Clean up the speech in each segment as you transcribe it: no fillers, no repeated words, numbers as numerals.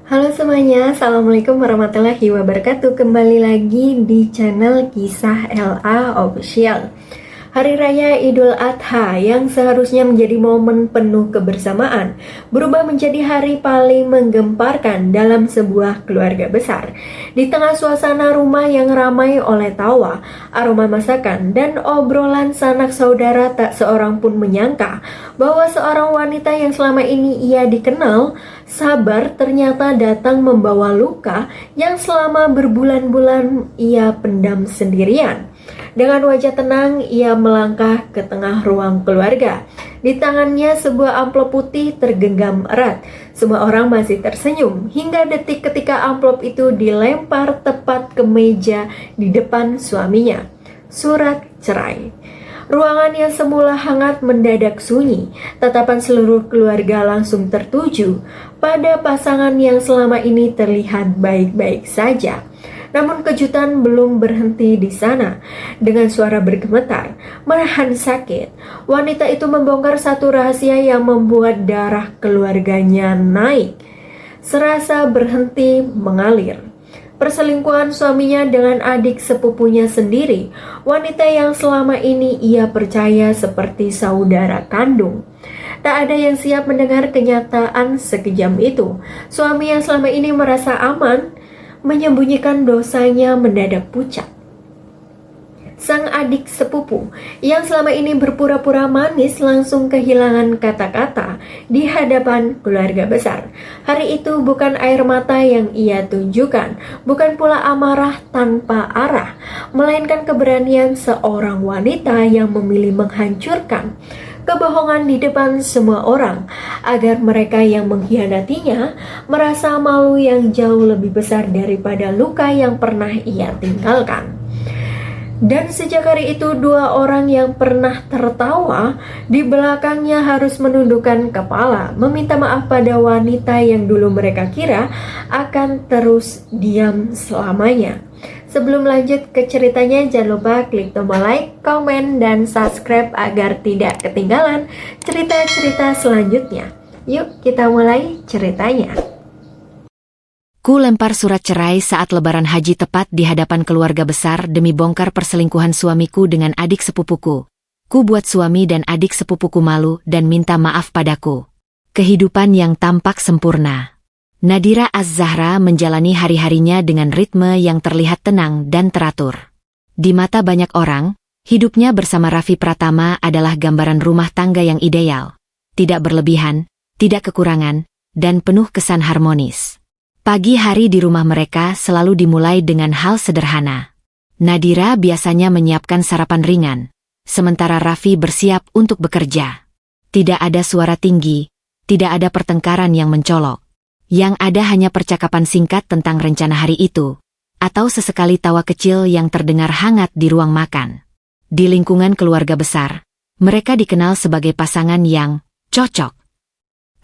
Halo semuanya, Assalamualaikum warahmatullahi wabarakatuh. Kembali lagi di channel Kisah LA Official. Hari Raya Idul Adha yang seharusnya menjadi momen penuh kebersamaan berubah menjadi hari paling menggemparkan dalam sebuah keluarga besar. Di tengah suasana rumah yang ramai oleh tawa, aroma masakan, dan obrolan sanak saudara, tak seorang pun menyangka bahwa seorang wanita yang selama ini ia dikenal sabar ternyata datang membawa luka yang selama berbulan-bulan ia pendam sendirian. Dengan wajah tenang, ia melangkah ke tengah ruang keluarga. Di tangannya sebuah amplop putih tergenggam erat. Semua orang masih tersenyum hingga detik ketika amplop itu dilempar tepat ke meja di depan suaminya. Surat cerai. Ruangan yang semula hangat mendadak sunyi. Tatapan seluruh keluarga langsung tertuju pada pasangan yang selama ini terlihat baik-baik saja. Namun kejutan belum berhenti di sana. Dengan suara bergemetar, menahan sakit, wanita itu membongkar satu rahasia yang membuat darah keluarganya naik, serasa berhenti mengalir. Perselingkuhan suaminya dengan adik sepupunya sendiri, wanita yang selama ini ia percaya seperti saudara kandung. Tak ada yang siap mendengar kenyataan sekejam itu. Suami yang selama ini merasa aman, menyembunyikan dosanya mendadak pucat. Sang adik sepupu yang selama ini berpura-pura manis langsung kehilangan kata-kata di hadapan keluarga besar. Hari itu bukan air mata yang ia tunjukkan, bukan pula amarah tanpa arah, melainkan keberanian seorang wanita yang memilih menghancurkan kebohongan di depan semua orang, agar mereka yang mengkhianatinya merasa malu yang jauh lebih besar daripada luka yang pernah ia tinggalkan. Dan sejak hari itu, dua orang yang pernah tertawa di belakangnya harus menundukkan kepala, meminta maaf pada wanita yang dulu mereka kira akan terus diam selamanya. Sebelum lanjut ke ceritanya, jangan lupa klik tombol like, komen, dan subscribe agar tidak ketinggalan cerita-cerita selanjutnya. Yuk kita mulai ceritanya. Ku lempar surat cerai saat lebaran haji tepat di hadapan keluarga besar demi bongkar perselingkuhan suamiku dengan adik sepupuku. Ku buat suami dan adik sepupuku malu dan minta maaf padaku. Kehidupan yang tampak sempurna. Nadira Az-Zahra menjalani hari-harinya dengan ritme yang terlihat tenang dan teratur. Di mata banyak orang, hidupnya bersama Raffi Pratama adalah gambaran rumah tangga yang ideal. Tidak berlebihan, tidak kekurangan, dan penuh kesan harmonis. Pagi hari di rumah mereka selalu dimulai dengan hal sederhana. Nadira biasanya menyiapkan sarapan ringan, sementara Raffi bersiap untuk bekerja. Tidak ada suara tinggi, tidak ada pertengkaran yang mencolok. Yang ada hanya percakapan singkat tentang rencana hari itu, atau sesekali tawa kecil yang terdengar hangat di ruang makan. Di lingkungan keluarga besar, mereka dikenal sebagai pasangan yang cocok.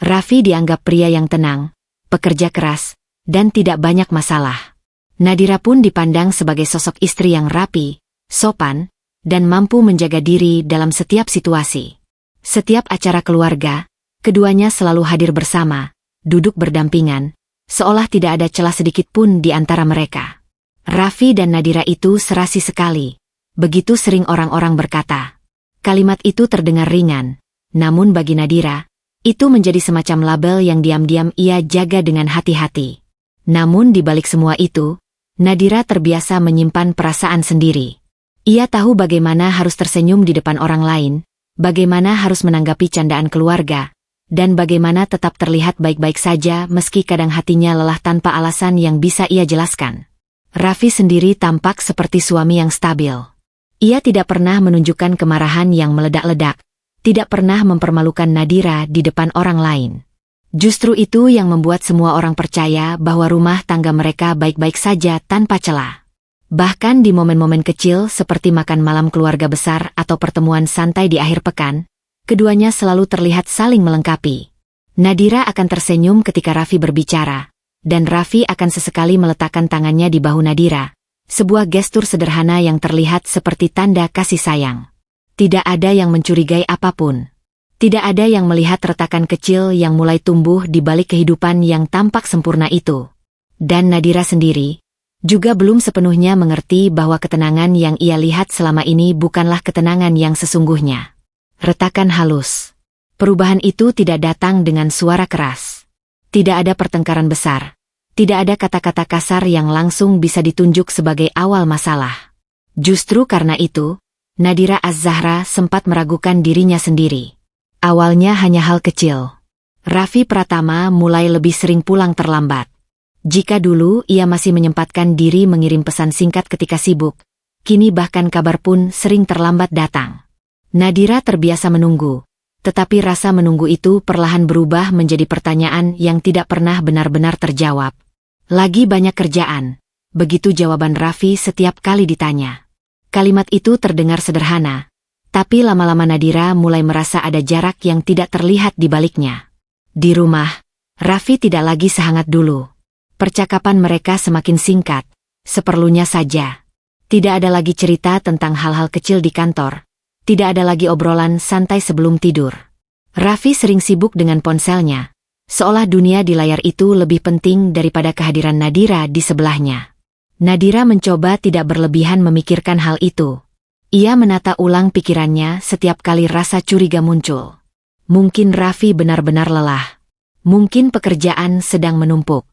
Raffi dianggap pria yang tenang, pekerja keras, dan tidak banyak masalah. Nadira pun dipandang sebagai sosok istri yang rapi, sopan, dan mampu menjaga diri dalam setiap situasi. Setiap acara keluarga, keduanya selalu hadir bersama, duduk berdampingan, seolah tidak ada celah sedikit pun di antara mereka. Raffi dan Nadira itu serasi sekali. Begitu sering orang-orang berkata. Kalimat itu terdengar ringan, namun bagi Nadira, itu menjadi semacam label yang diam-diam ia jaga dengan hati-hati. Namun di balik semua itu, Nadira terbiasa menyimpan perasaan sendiri. Ia tahu bagaimana harus tersenyum di depan orang lain, bagaimana harus menanggapi candaan keluarga, dan bagaimana tetap terlihat baik-baik saja meski kadang hatinya lelah tanpa alasan yang bisa ia jelaskan. Raffi sendiri tampak seperti suami yang stabil. Ia tidak pernah menunjukkan kemarahan yang meledak-ledak, tidak pernah mempermalukan Nadira di depan orang lain. Justru itu yang membuat semua orang percaya bahwa rumah tangga mereka baik-baik saja tanpa celah. Bahkan di momen-momen kecil seperti makan malam keluarga besar atau pertemuan santai di akhir pekan, keduanya selalu terlihat saling melengkapi. Nadira akan tersenyum ketika Raffi berbicara, dan Raffi akan sesekali meletakkan tangannya di bahu Nadira, sebuah gestur sederhana yang terlihat seperti tanda kasih sayang. Tidak ada yang mencurigai apapun. Tidak ada yang melihat retakan kecil yang mulai tumbuh di balik kehidupan yang tampak sempurna itu. Dan Nadira sendiri juga belum sepenuhnya mengerti bahwa ketenangan yang ia lihat selama ini bukanlah ketenangan yang sesungguhnya. Retakan halus. Perubahan itu tidak datang dengan suara keras. Tidak ada pertengkaran besar. Tidak ada kata-kata kasar yang langsung bisa ditunjuk sebagai awal masalah. Justru karena itu, Nadira Az-Zahra sempat meragukan dirinya sendiri. Awalnya hanya hal kecil. Raffi Pratama mulai lebih sering pulang terlambat. Jika dulu ia masih menyempatkan diri mengirim pesan singkat ketika sibuk, kini bahkan kabar pun sering terlambat datang. Nadira terbiasa menunggu, tetapi rasa menunggu itu perlahan berubah menjadi pertanyaan yang tidak pernah benar-benar terjawab. Lagi banyak kerjaan, begitu jawaban Raffi setiap kali ditanya. Kalimat itu terdengar sederhana, tapi lama-lama Nadira mulai merasa ada jarak yang tidak terlihat di baliknya. Di rumah, Raffi tidak lagi sehangat dulu. Percakapan mereka semakin singkat, seperlunya saja. Tidak ada lagi cerita tentang hal-hal kecil di kantor. Tidak ada lagi obrolan santai sebelum tidur. Raffi sering sibuk dengan ponselnya, seolah dunia di layar itu lebih penting daripada kehadiran Nadira di sebelahnya. Nadira mencoba tidak berlebihan memikirkan hal itu. Ia menata ulang pikirannya setiap kali rasa curiga muncul. Mungkin Raffi benar-benar lelah. Mungkin pekerjaan sedang menumpuk.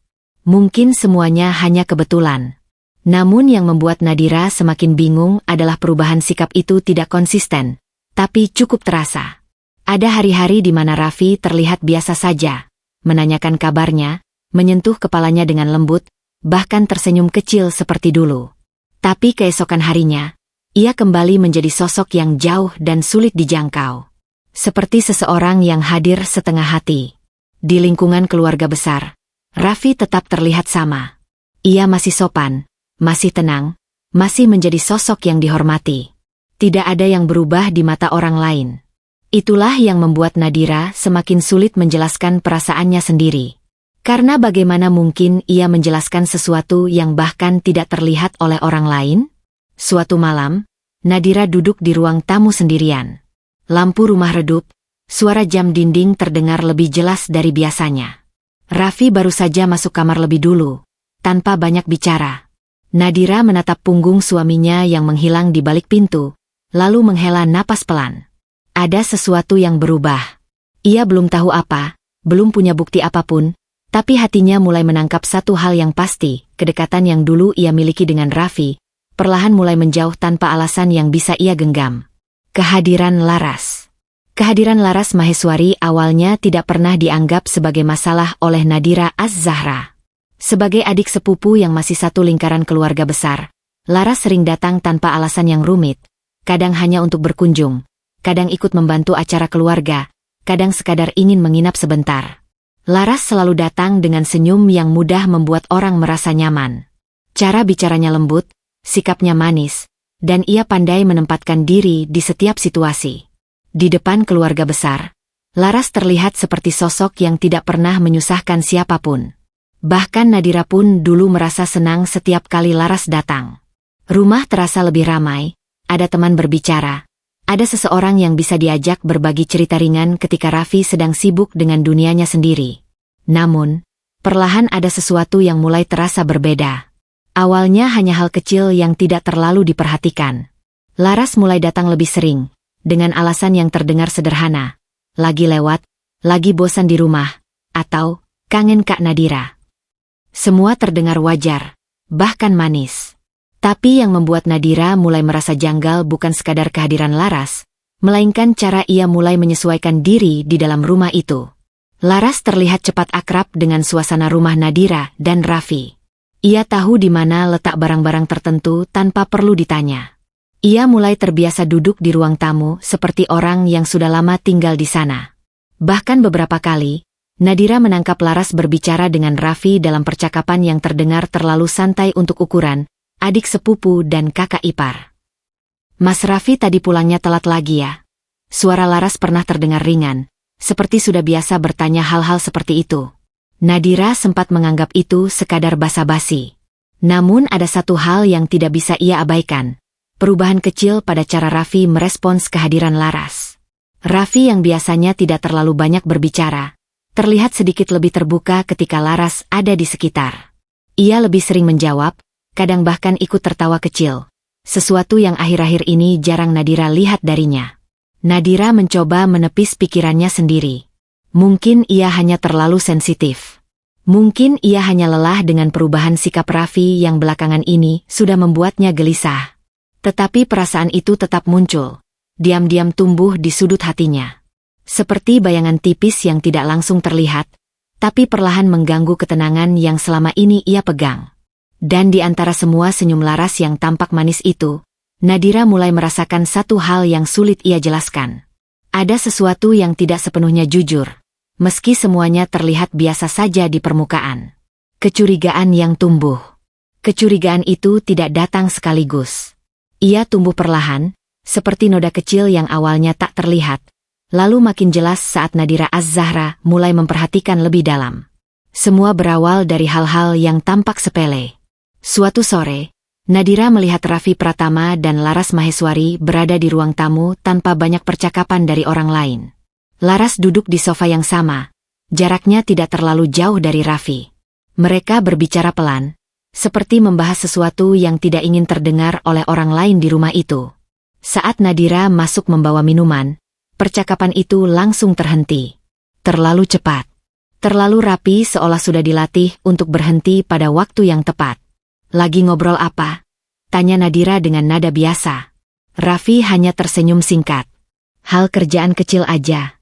Mungkin semuanya hanya kebetulan. Namun yang membuat Nadira semakin bingung adalah perubahan sikap itu tidak konsisten, tapi cukup terasa. Ada hari-hari di mana Raffi terlihat biasa saja, menanyakan kabarnya, menyentuh kepalanya dengan lembut, bahkan tersenyum kecil seperti dulu. Tapi keesokan harinya, ia kembali menjadi sosok yang jauh dan sulit dijangkau. Seperti seseorang yang hadir setengah hati. Di lingkungan keluarga besar, Raffi tetap terlihat sama. Ia masih sopan, masih tenang, masih menjadi sosok yang dihormati. Tidak ada yang berubah di mata orang lain. Itulah yang membuat Nadira semakin sulit menjelaskan perasaannya sendiri. Karena bagaimana mungkin ia menjelaskan sesuatu yang bahkan tidak terlihat oleh orang lain? Suatu malam, Nadira duduk di ruang tamu sendirian. Lampu rumah redup, suara jam dinding terdengar lebih jelas dari biasanya. Raffi baru saja masuk kamar lebih dulu, tanpa banyak bicara. Nadira menatap punggung suaminya yang menghilang di balik pintu, lalu menghela napas pelan. Ada sesuatu yang berubah. Ia belum tahu apa, belum punya bukti apapun, tapi hatinya mulai menangkap satu hal yang pasti, kedekatan yang dulu ia miliki dengan Raffi, perlahan mulai menjauh tanpa alasan yang bisa ia genggam. Kehadiran Laras. Kehadiran Laras Maheswari awalnya tidak pernah dianggap sebagai masalah oleh Nadira Az-Zahra. Sebagai adik sepupu yang masih satu lingkaran keluarga besar, Laras sering datang tanpa alasan yang rumit, kadang hanya untuk berkunjung, kadang ikut membantu acara keluarga, kadang sekadar ingin menginap sebentar. Laras selalu datang dengan senyum yang mudah membuat orang merasa nyaman. Cara bicaranya lembut, sikapnya manis, dan ia pandai menempatkan diri di setiap situasi. Di depan keluarga besar, Laras terlihat seperti sosok yang tidak pernah menyusahkan siapapun. Bahkan Nadira pun dulu merasa senang setiap kali Laras datang. Rumah terasa lebih ramai, ada teman berbicara, ada seseorang yang bisa diajak berbagi cerita ringan ketika Raffi sedang sibuk dengan dunianya sendiri. Namun, perlahan ada sesuatu yang mulai terasa berbeda. Awalnya hanya hal kecil yang tidak terlalu diperhatikan. Laras mulai datang lebih sering, dengan alasan yang terdengar sederhana. Lagi lewat, lagi bosan di rumah, atau kangen Kak Nadira. Semua terdengar wajar, bahkan manis. Tapi yang membuat Nadira mulai merasa janggal bukan sekadar kehadiran Laras, melainkan cara ia mulai menyesuaikan diri di dalam rumah itu. Laras terlihat cepat akrab dengan suasana rumah Nadira dan Raffi. Ia tahu di mana letak barang-barang tertentu tanpa perlu ditanya. Ia mulai terbiasa duduk di ruang tamu seperti orang yang sudah lama tinggal di sana. Bahkan beberapa kali, Nadira menangkap Laras berbicara dengan Raffi dalam percakapan yang terdengar terlalu santai untuk ukuran adik sepupu dan kakak ipar. Mas Raffi tadi pulangnya telat lagi ya? Suara Laras pernah terdengar ringan, seperti sudah biasa bertanya hal-hal seperti itu. Nadira sempat menganggap itu sekadar basa-basi. Namun ada satu hal yang tidak bisa ia abaikan. Perubahan kecil pada cara Raffi merespons kehadiran Laras. Raffi yang biasanya tidak terlalu banyak berbicara, terlihat sedikit lebih terbuka ketika Laras ada di sekitar. Ia lebih sering menjawab, kadang bahkan ikut tertawa kecil. Sesuatu yang akhir-akhir ini jarang Nadira lihat darinya. Nadira mencoba menepis pikirannya sendiri. Mungkin ia hanya terlalu sensitif. Mungkin ia hanya lelah dengan perubahan sikap Raffi yang belakangan ini sudah membuatnya gelisah. Tetapi perasaan itu tetap muncul. Diam-diam tumbuh di sudut hatinya. Seperti bayangan tipis yang tidak langsung terlihat, tapi perlahan mengganggu ketenangan yang selama ini ia pegang. Dan di antara semua senyum Laras yang tampak manis itu, Nadira mulai merasakan satu hal yang sulit ia jelaskan. Ada sesuatu yang tidak sepenuhnya jujur, meski semuanya terlihat biasa saja di permukaan. Kecurigaan yang tumbuh. Kecurigaan itu tidak datang sekaligus. Ia tumbuh perlahan, seperti noda kecil yang awalnya tak terlihat, lalu makin jelas saat Nadira Az-Zahra mulai memperhatikan lebih dalam. Semua berawal dari hal-hal yang tampak sepele. Suatu sore, Nadira melihat Raffi Pratama dan Laras Maheswari berada di ruang tamu tanpa banyak percakapan dari orang lain. Laras duduk di sofa yang sama, jaraknya tidak terlalu jauh dari Raffi. Mereka berbicara pelan, seperti membahas sesuatu yang tidak ingin terdengar oleh orang lain di rumah itu. Saat Nadira masuk membawa minuman, percakapan itu langsung terhenti. Terlalu cepat. Terlalu rapi seolah sudah dilatih untuk berhenti pada waktu yang tepat. Lagi ngobrol apa? Tanya Nadira dengan nada biasa. Raffi hanya tersenyum singkat. Hal kerjaan kecil aja.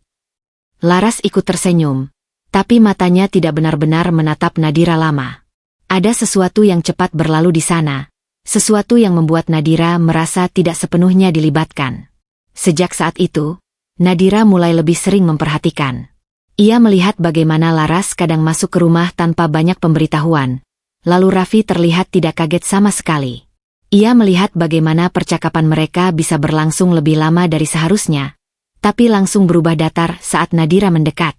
Laras ikut tersenyum, tapi matanya tidak benar-benar menatap Nadira lama. Ada sesuatu yang cepat berlalu di sana. Sesuatu yang membuat Nadira merasa tidak sepenuhnya dilibatkan. Sejak saat itu, Nadira mulai lebih sering memperhatikan. Ia melihat bagaimana Laras kadang masuk ke rumah tanpa banyak pemberitahuan. Lalu Raffi terlihat tidak kaget sama sekali. Ia melihat bagaimana percakapan mereka bisa berlangsung lebih lama dari seharusnya, tapi langsung berubah datar saat Nadira mendekat.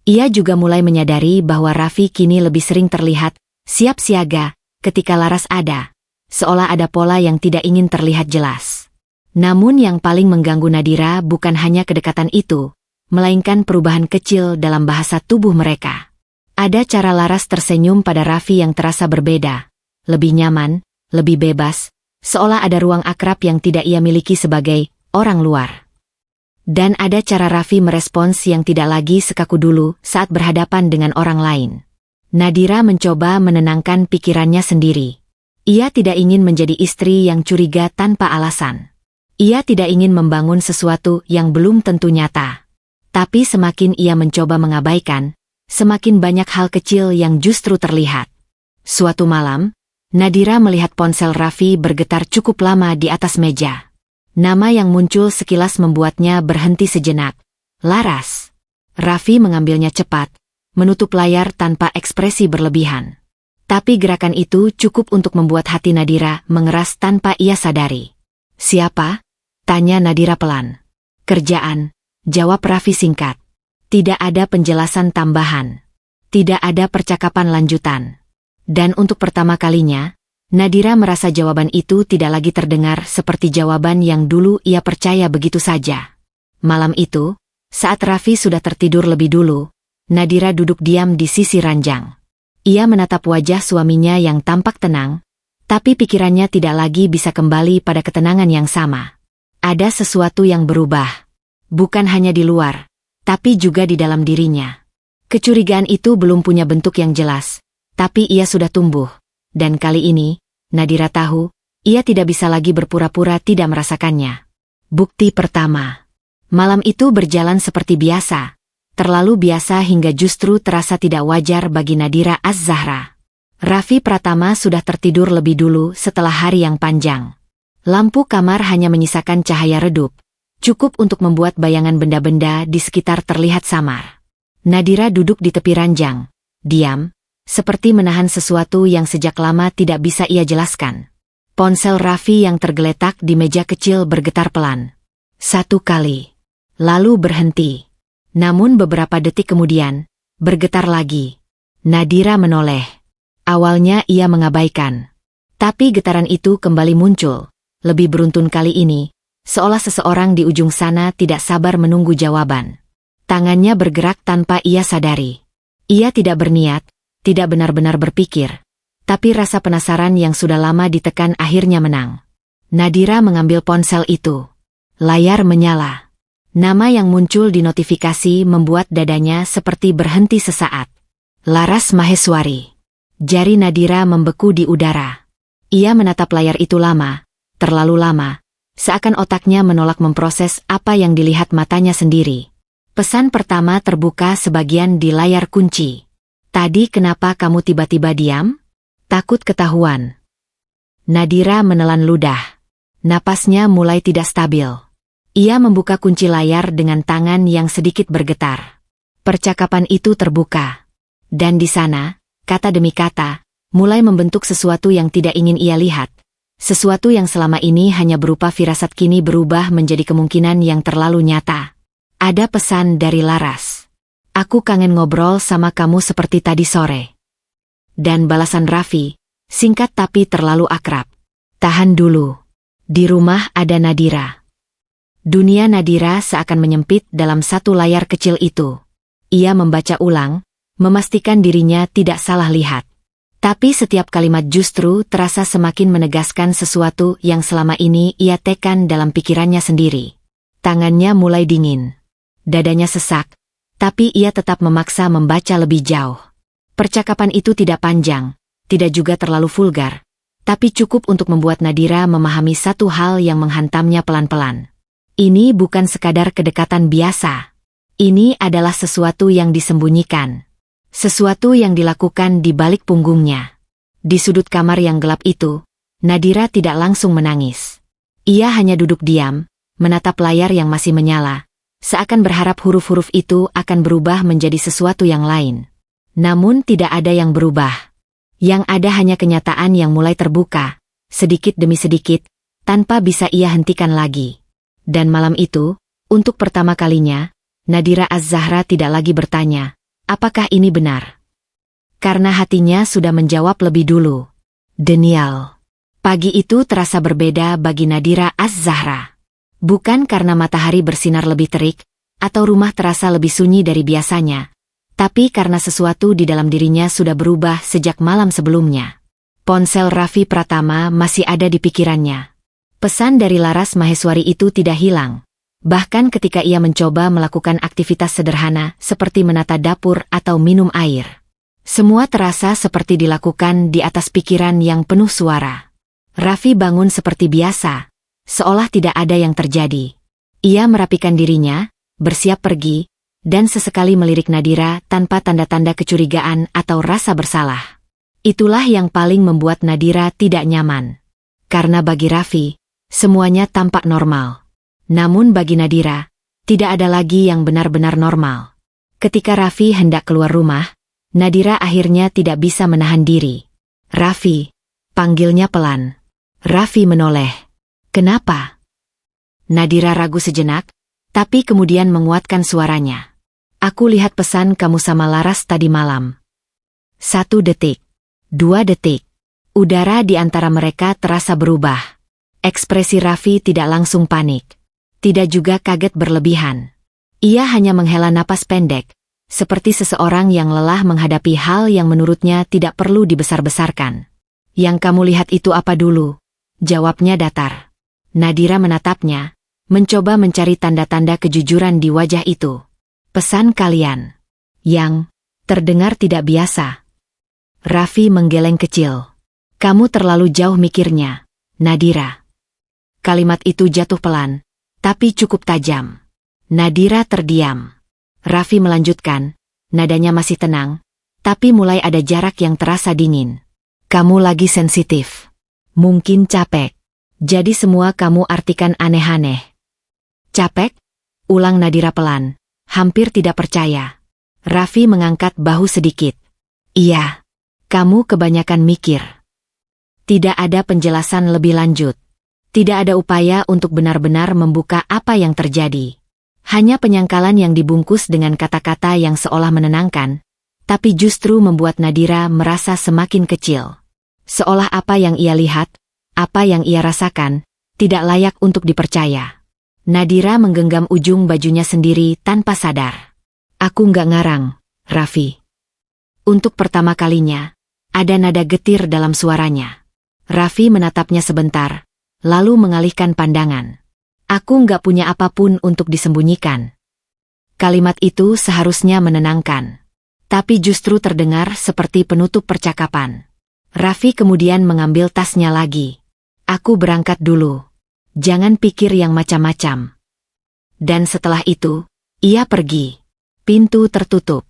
Ia juga mulai menyadari bahwa Raffi kini lebih sering terlihat siap siaga ketika Laras ada. Seolah ada pola yang tidak ingin terlihat jelas. Namun yang paling mengganggu Nadira bukan hanya kedekatan itu, melainkan perubahan kecil dalam bahasa tubuh mereka. Ada cara Laras tersenyum pada Raffi yang terasa berbeda, lebih nyaman, lebih bebas, seolah ada ruang akrab yang tidak ia miliki sebagai orang luar. Dan ada cara Raffi merespons yang tidak lagi sekaku dulu saat berhadapan dengan orang lain. Nadira mencoba menenangkan pikirannya sendiri. Ia tidak ingin menjadi istri yang curiga tanpa alasan. Ia tidak ingin membangun sesuatu yang belum tentu nyata. Tapi semakin ia mencoba mengabaikan, semakin banyak hal kecil yang justru terlihat. Suatu malam, Nadira melihat ponsel Raffi bergetar cukup lama di atas meja. Nama yang muncul sekilas membuatnya berhenti sejenak. Laras. Raffi mengambilnya cepat, menutup layar tanpa ekspresi berlebihan. Tapi gerakan itu cukup untuk membuat hati Nadira mengeras tanpa ia sadari. Siapa? Tanya Nadira pelan. Kerjaan, jawab Raffi singkat. Tidak ada penjelasan tambahan. Tidak ada percakapan lanjutan. Dan untuk pertama kalinya, Nadira merasa jawaban itu tidak lagi terdengar seperti jawaban yang dulu ia percaya begitu saja. Malam itu, saat Raffi sudah tertidur lebih dulu, Nadira duduk diam di sisi ranjang. Ia menatap wajah suaminya yang tampak tenang, tapi pikirannya tidak lagi bisa kembali pada ketenangan yang sama. Ada sesuatu yang berubah. Bukan hanya di luar, tapi juga di dalam dirinya. Kecurigaan itu belum punya bentuk yang jelas, tapi ia sudah tumbuh. Dan kali ini, Nadira tahu, ia tidak bisa lagi berpura-pura tidak merasakannya. Bukti pertama. Malam itu berjalan seperti biasa. Terlalu biasa hingga justru terasa tidak wajar bagi Nadira Az-Zahra. Raffi Pratama sudah tertidur lebih dulu setelah hari yang panjang. Lampu kamar hanya menyisakan cahaya redup, cukup untuk membuat bayangan benda-benda di sekitar terlihat samar. Nadira duduk di tepi ranjang, diam, seperti menahan sesuatu yang sejak lama tidak bisa ia jelaskan. Ponsel Raffi yang tergeletak di meja kecil bergetar pelan. Satu kali. Lalu berhenti. Namun beberapa detik kemudian, bergetar lagi. Nadira menoleh. Awalnya ia mengabaikan. Tapi getaran itu kembali muncul. Lebih beruntun kali ini, seolah seseorang di ujung sana tidak sabar menunggu jawaban. Tangannya bergerak tanpa ia sadari. Ia tidak berniat, tidak benar-benar berpikir, tapi rasa penasaran yang sudah lama ditekan akhirnya menang. Nadira mengambil ponsel itu. Layar menyala. Nama yang muncul di notifikasi membuat dadanya seperti berhenti sesaat. Laras Maheswari. Jari Nadira membeku di udara. Ia menatap layar itu lama, terlalu lama, seakan otaknya menolak memproses apa yang dilihat matanya sendiri. Pesan pertama terbuka sebagian di layar kunci. Tadi kenapa kamu tiba-tiba diam? Takut ketahuan. Nadira menelan ludah. Napasnya mulai tidak stabil. Ia membuka kunci layar dengan tangan yang sedikit bergetar. Percakapan itu terbuka. Dan di sana, kata demi kata, mulai membentuk sesuatu yang tidak ingin ia lihat. Sesuatu yang selama ini hanya berupa firasat kini berubah menjadi kemungkinan yang terlalu nyata. Ada pesan dari Laras. Aku kangen ngobrol sama kamu seperti tadi sore. Dan balasan Raffi, singkat tapi terlalu akrab. Tahan dulu. Di rumah ada Nadira. Dunia Nadira seakan menyempit dalam satu layar kecil itu. Ia membaca ulang, memastikan dirinya tidak salah lihat. Tapi setiap kalimat justru terasa semakin menegaskan sesuatu yang selama ini ia tekan dalam pikirannya sendiri. Tangannya mulai dingin. Dadanya sesak, tapi ia tetap memaksa membaca lebih jauh. Percakapan itu tidak panjang, tidak juga terlalu vulgar, tapi cukup untuk membuat Nadira memahami satu hal yang menghantamnya pelan-pelan. Ini bukan sekadar kedekatan biasa. Ini adalah sesuatu yang disembunyikan. Sesuatu yang dilakukan di balik punggungnya. Di sudut kamar yang gelap itu, Nadira tidak langsung menangis. Ia hanya duduk diam, menatap layar yang masih menyala, seakan berharap huruf-huruf itu akan berubah menjadi sesuatu yang lain. Namun tidak ada yang berubah. Yang ada hanya kenyataan yang mulai terbuka, sedikit demi sedikit, tanpa bisa ia hentikan lagi. Dan malam itu, untuk pertama kalinya, Nadira Az-Zahra tidak lagi bertanya, apakah ini benar? Karena hatinya sudah menjawab lebih dulu. Denial. Pagi itu terasa berbeda bagi Nadira Az-Zahra. Bukan karena matahari bersinar lebih terik, atau rumah terasa lebih sunyi dari biasanya, tapi karena sesuatu di dalam dirinya sudah berubah sejak malam sebelumnya. Ponsel Raffi Pratama masih ada di pikirannya. Pesan dari Laras Maheswari itu tidak hilang. Bahkan ketika ia mencoba melakukan aktivitas sederhana seperti menata dapur atau minum air. Semua terasa seperti dilakukan di atas pikiran yang penuh suara. Raffi bangun seperti biasa, seolah tidak ada yang terjadi. Ia merapikan dirinya, bersiap pergi, dan sesekali melirik Nadira tanpa tanda-tanda kecurigaan atau rasa bersalah. Itulah yang paling membuat Nadira tidak nyaman. Karena bagi Raffi, semuanya tampak normal. Namun bagi Nadira, tidak ada lagi yang benar-benar normal. Ketika Raffi hendak keluar rumah, Nadira akhirnya tidak bisa menahan diri. Raffi, panggilnya pelan. Raffi menoleh. Kenapa? Nadira ragu sejenak, tapi kemudian menguatkan suaranya. Aku lihat pesan kamu sama Laras tadi malam. 1 detik. 2 detik. Udara di antara mereka terasa berubah. Ekspresi Raffi tidak langsung panik. Tidak juga kaget berlebihan. Ia hanya menghela napas pendek, seperti seseorang yang lelah menghadapi hal yang menurutnya tidak perlu dibesar-besarkan. Yang kamu lihat itu apa dulu? Jawabnya datar. Nadira menatapnya, mencoba mencari tanda-tanda kejujuran di wajah itu. Pesan kalian. Yang terdengar tidak biasa. Raffi menggeleng kecil. Kamu terlalu jauh mikirnya, Nadira. Kalimat itu jatuh pelan, tapi cukup tajam. Nadira terdiam. Raffi melanjutkan, nadanya masih tenang, tapi mulai ada jarak yang terasa dingin. Kamu lagi sensitif. Mungkin capek. Jadi semua kamu artikan aneh-aneh. Capek? Ulang Nadira pelan. Hampir tidak percaya. Raffi mengangkat bahu sedikit. Iya. Kamu kebanyakan mikir. Tidak ada penjelasan lebih lanjut. Tidak ada upaya untuk benar-benar membuka apa yang terjadi. Hanya penyangkalan yang dibungkus dengan kata-kata yang seolah menenangkan, tapi justru membuat Nadira merasa semakin kecil. Seolah apa yang ia lihat, apa yang ia rasakan, tidak layak untuk dipercaya. Nadira menggenggam ujung bajunya sendiri tanpa sadar. Aku nggak ngarang, Raffi. Untuk pertama kalinya, ada nada getir dalam suaranya. Raffi menatapnya sebentar, lalu mengalihkan pandangan. Aku nggak punya apapun untuk disembunyikan. Kalimat itu seharusnya menenangkan. Tapi justru terdengar seperti penutup percakapan. Raffi kemudian mengambil tasnya lagi. Aku berangkat dulu. Jangan pikir yang macam-macam. Dan setelah itu, ia pergi. Pintu tertutup.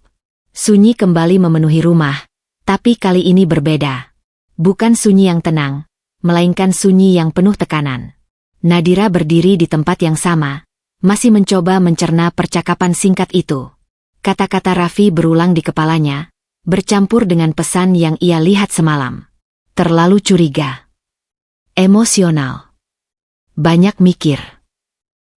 Sunyi kembali memenuhi rumah, tapi kali ini berbeda. Bukan sunyi yang tenang, melainkan sunyi yang penuh tekanan. Nadira berdiri di tempat yang sama, masih mencoba mencerna percakapan singkat itu. Kata-kata Raffi berulang di kepalanya, bercampur dengan pesan yang ia lihat semalam. Terlalu curiga. Emosional. Banyak mikir.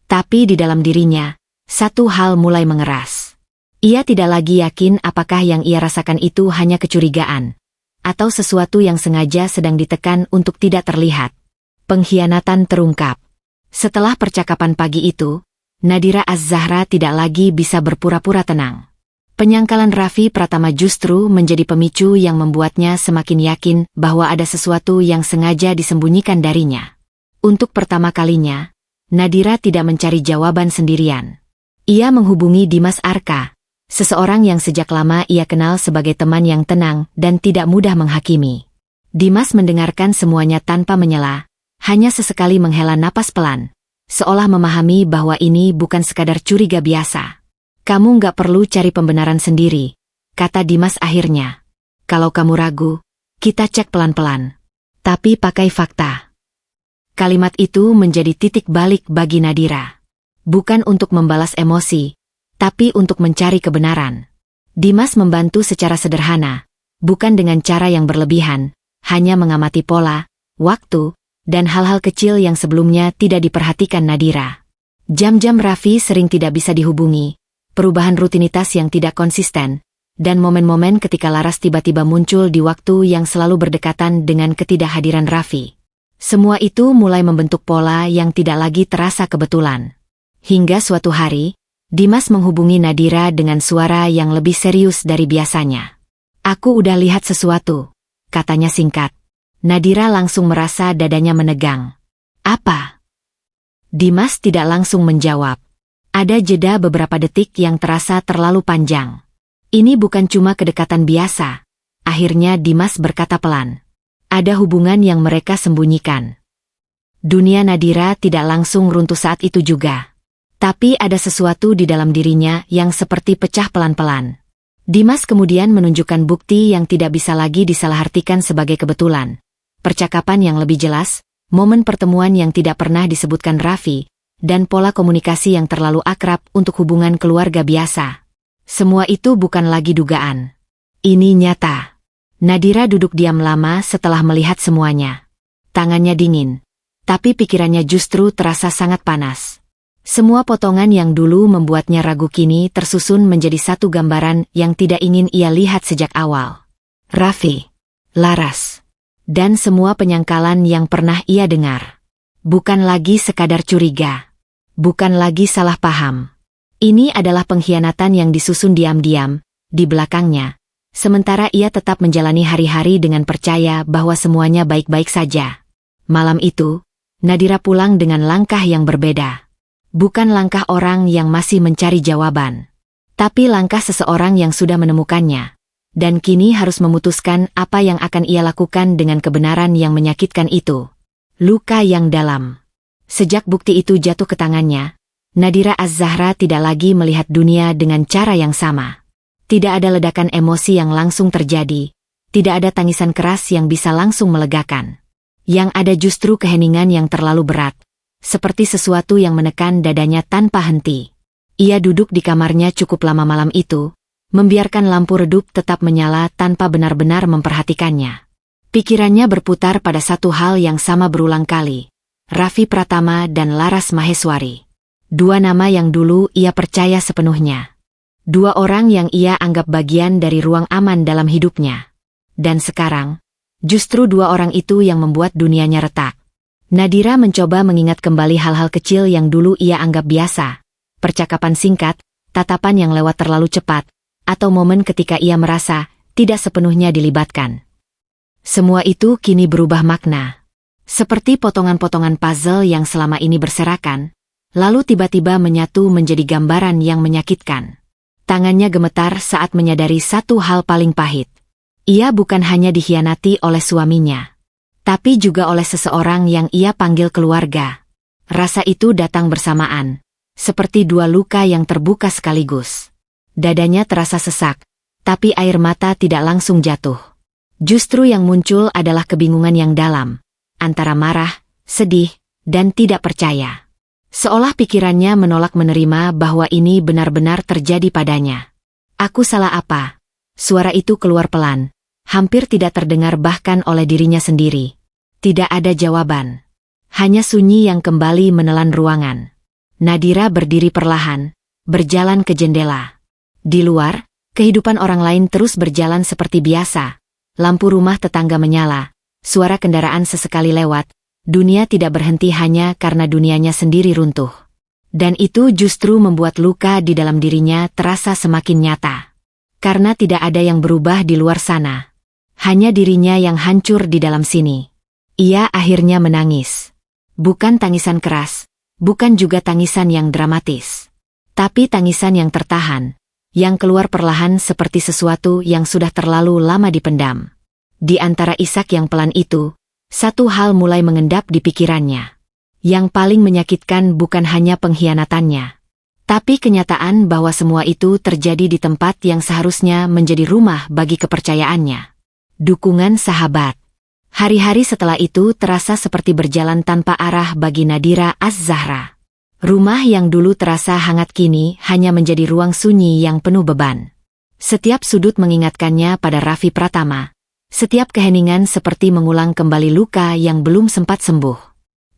Tapi di dalam dirinya, satu hal mulai mengeras. Ia tidak lagi yakin apakah yang ia rasakan itu hanya kecurigaan, atau sesuatu yang sengaja sedang ditekan untuk tidak terlihat. Pengkhianatan terungkap. Setelah percakapan pagi itu, Nadira Az-Zahra tidak lagi bisa berpura-pura tenang. Penyangkalan Raffi Pratama justru menjadi pemicu yang membuatnya semakin yakin bahwa ada sesuatu yang sengaja disembunyikan darinya. Untuk pertama kalinya, Nadira tidak mencari jawaban sendirian. Ia menghubungi Dimas Arka, seseorang yang sejak lama ia kenal sebagai teman yang tenang dan tidak mudah menghakimi. Dimas mendengarkan semuanya tanpa menyela, hanya sesekali menghela napas pelan, seolah memahami bahwa ini bukan sekadar curiga biasa. Kamu nggak perlu cari pembenaran sendiri, kata Dimas akhirnya. Kalau kamu ragu, kita cek pelan-pelan. Tapi pakai fakta. Kalimat itu menjadi titik balik bagi Nadira. Bukan untuk membalas emosi, tapi untuk mencari kebenaran. Dimas membantu secara sederhana, bukan dengan cara yang berlebihan, hanya mengamati pola, waktu, dan hal-hal kecil yang sebelumnya tidak diperhatikan Nadira. Jam-jam Raffi sering tidak bisa dihubungi, perubahan rutinitas yang tidak konsisten, dan momen-momen ketika Laras tiba-tiba muncul di waktu yang selalu berdekatan dengan ketidakhadiran Raffi. Semua itu mulai membentuk pola yang tidak lagi terasa kebetulan. Hingga suatu hari, Dimas menghubungi Nadira dengan suara yang lebih serius dari biasanya. Aku udah lihat sesuatu, katanya singkat. Nadira langsung merasa dadanya menegang. Apa? Dimas tidak langsung menjawab. Ada jeda beberapa detik yang terasa terlalu panjang. Ini bukan cuma kedekatan biasa. Akhirnya Dimas berkata pelan. Ada hubungan yang mereka sembunyikan. Dunia Nadira tidak langsung runtuh saat itu juga. Tapi ada sesuatu di dalam dirinya yang seperti pecah pelan-pelan. Dimas kemudian menunjukkan bukti yang tidak bisa lagi disalahartikan sebagai kebetulan. Percakapan yang lebih jelas, momen pertemuan yang tidak pernah disebutkan Raffi, dan pola komunikasi yang terlalu akrab untuk hubungan keluarga biasa. Semua itu bukan lagi dugaan. Ini nyata. Nadira duduk diam lama setelah melihat semuanya. Tangannya dingin, tapi pikirannya justru terasa sangat panas. Semua potongan yang dulu membuatnya ragu kini tersusun menjadi satu gambaran yang tidak ingin ia lihat sejak awal. Raffi, Laras, dan semua penyangkalan yang pernah ia dengar. Bukan lagi sekadar curiga. Bukan lagi salah paham. Ini adalah pengkhianatan yang disusun diam-diam, di belakangnya. Sementara ia tetap menjalani hari-hari dengan percaya bahwa semuanya baik-baik saja. Malam itu, Nadira pulang dengan langkah yang berbeda. Bukan langkah orang yang masih mencari jawaban, tapi langkah seseorang yang sudah menemukannya, dan kini harus memutuskan apa yang akan ia lakukan dengan kebenaran yang menyakitkan itu. Luka yang dalam. Sejak bukti itu jatuh ke tangannya, Nadira Az-Zahra tidak lagi melihat dunia dengan cara yang sama. Tidak ada ledakan emosi yang langsung terjadi, tidak ada tangisan keras yang bisa langsung melegakan. Yang ada justru keheningan yang terlalu berat. Seperti sesuatu yang menekan dadanya tanpa henti. Ia duduk di kamarnya cukup lama malam itu, membiarkan lampu redup tetap menyala tanpa benar-benar memperhatikannya. Pikirannya berputar pada satu hal yang sama berulang kali. Raffi Pratama dan Laras Maheswari. Dua nama yang dulu ia percaya sepenuhnya. Dua orang yang ia anggap bagian dari ruang aman dalam hidupnya. Dan sekarang, justru dua orang itu yang membuat dunianya retak. Nadira mencoba mengingat kembali hal-hal kecil yang dulu ia anggap biasa. Percakapan singkat, tatapan yang lewat terlalu cepat, atau momen ketika ia merasa tidak sepenuhnya dilibatkan. Semua itu kini berubah makna. Seperti potongan-potongan puzzle yang selama ini berserakan, lalu tiba-tiba menyatu menjadi gambaran yang menyakitkan. Tangannya gemetar saat menyadari satu hal paling pahit. Ia bukan hanya dikhianati oleh suaminya, tapi juga oleh seseorang yang ia panggil keluarga. Rasa itu datang bersamaan, seperti dua luka yang terbuka sekaligus. Dadanya terasa sesak, tapi air mata tidak langsung jatuh. Justru yang muncul adalah kebingungan yang dalam, antara marah, sedih, dan tidak percaya. Seolah pikirannya menolak menerima bahwa ini benar-benar terjadi padanya. Aku salah apa? Suara itu keluar pelan, hampir tidak terdengar bahkan oleh dirinya sendiri. Tidak ada jawaban. Hanya sunyi yang kembali menelan ruangan. Nadira berdiri perlahan, berjalan ke jendela. Di luar, kehidupan orang lain terus berjalan seperti biasa. Lampu rumah tetangga menyala, suara kendaraan sesekali lewat. Dunia tidak berhenti hanya karena dunianya sendiri runtuh. Dan itu justru membuat luka di dalam dirinya terasa semakin nyata. Karena tidak ada yang berubah di luar sana. Hanya dirinya yang hancur di dalam sini. Ia akhirnya menangis. Bukan tangisan keras, bukan juga tangisan yang dramatis. Tapi tangisan yang tertahan, yang keluar perlahan seperti sesuatu yang sudah terlalu lama dipendam. Di antara isak yang pelan itu, satu hal mulai mengendap di pikirannya. Yang paling menyakitkan bukan hanya pengkhianatannya, tapi kenyataan bahwa semua itu terjadi di tempat yang seharusnya menjadi rumah bagi kepercayaannya. Dukungan sahabat. Hari-hari setelah itu terasa seperti berjalan tanpa arah bagi Nadira Az-Zahra. Rumah yang dulu terasa hangat kini hanya menjadi ruang sunyi yang penuh beban. Setiap sudut mengingatkannya pada Raffi Pratama. Setiap keheningan seperti mengulang kembali luka yang belum sempat sembuh.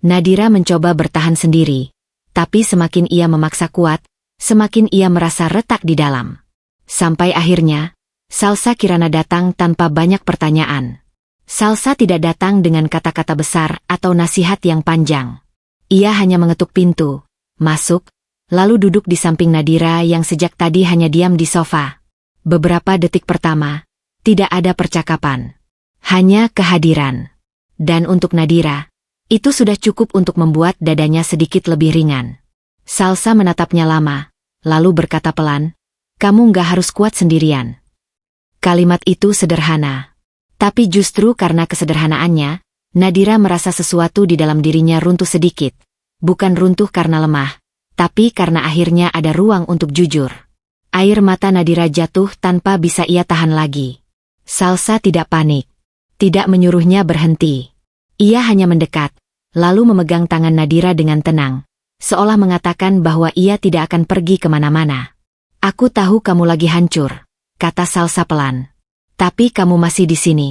Nadira mencoba bertahan sendiri, tapi semakin ia memaksa kuat, semakin ia merasa retak di dalam. Sampai akhirnya, Salsa Kirana datang tanpa banyak pertanyaan. Salsa tidak datang dengan kata-kata besar atau nasihat yang panjang. Ia hanya mengetuk pintu, masuk, lalu duduk di samping Nadira yang sejak tadi hanya diam di sofa. Beberapa detik pertama, tidak ada percakapan, hanya kehadiran. Dan untuk Nadira, itu sudah cukup untuk membuat dadanya sedikit lebih ringan. Salsa menatapnya lama, lalu berkata pelan, "Kamu nggak harus kuat sendirian." Kalimat itu sederhana. Tapi justru karena kesederhanaannya, Nadira merasa sesuatu di dalam dirinya runtuh sedikit. Bukan runtuh karena lemah, tapi karena akhirnya ada ruang untuk jujur. Air mata Nadira jatuh tanpa bisa ia tahan lagi. Salsa tidak panik, tidak menyuruhnya berhenti. Ia hanya mendekat, lalu memegang tangan Nadira dengan tenang, seolah mengatakan bahwa ia tidak akan pergi kemana-mana. "Aku tahu kamu lagi hancur," kata Salsa pelan. "Tapi kamu masih di sini.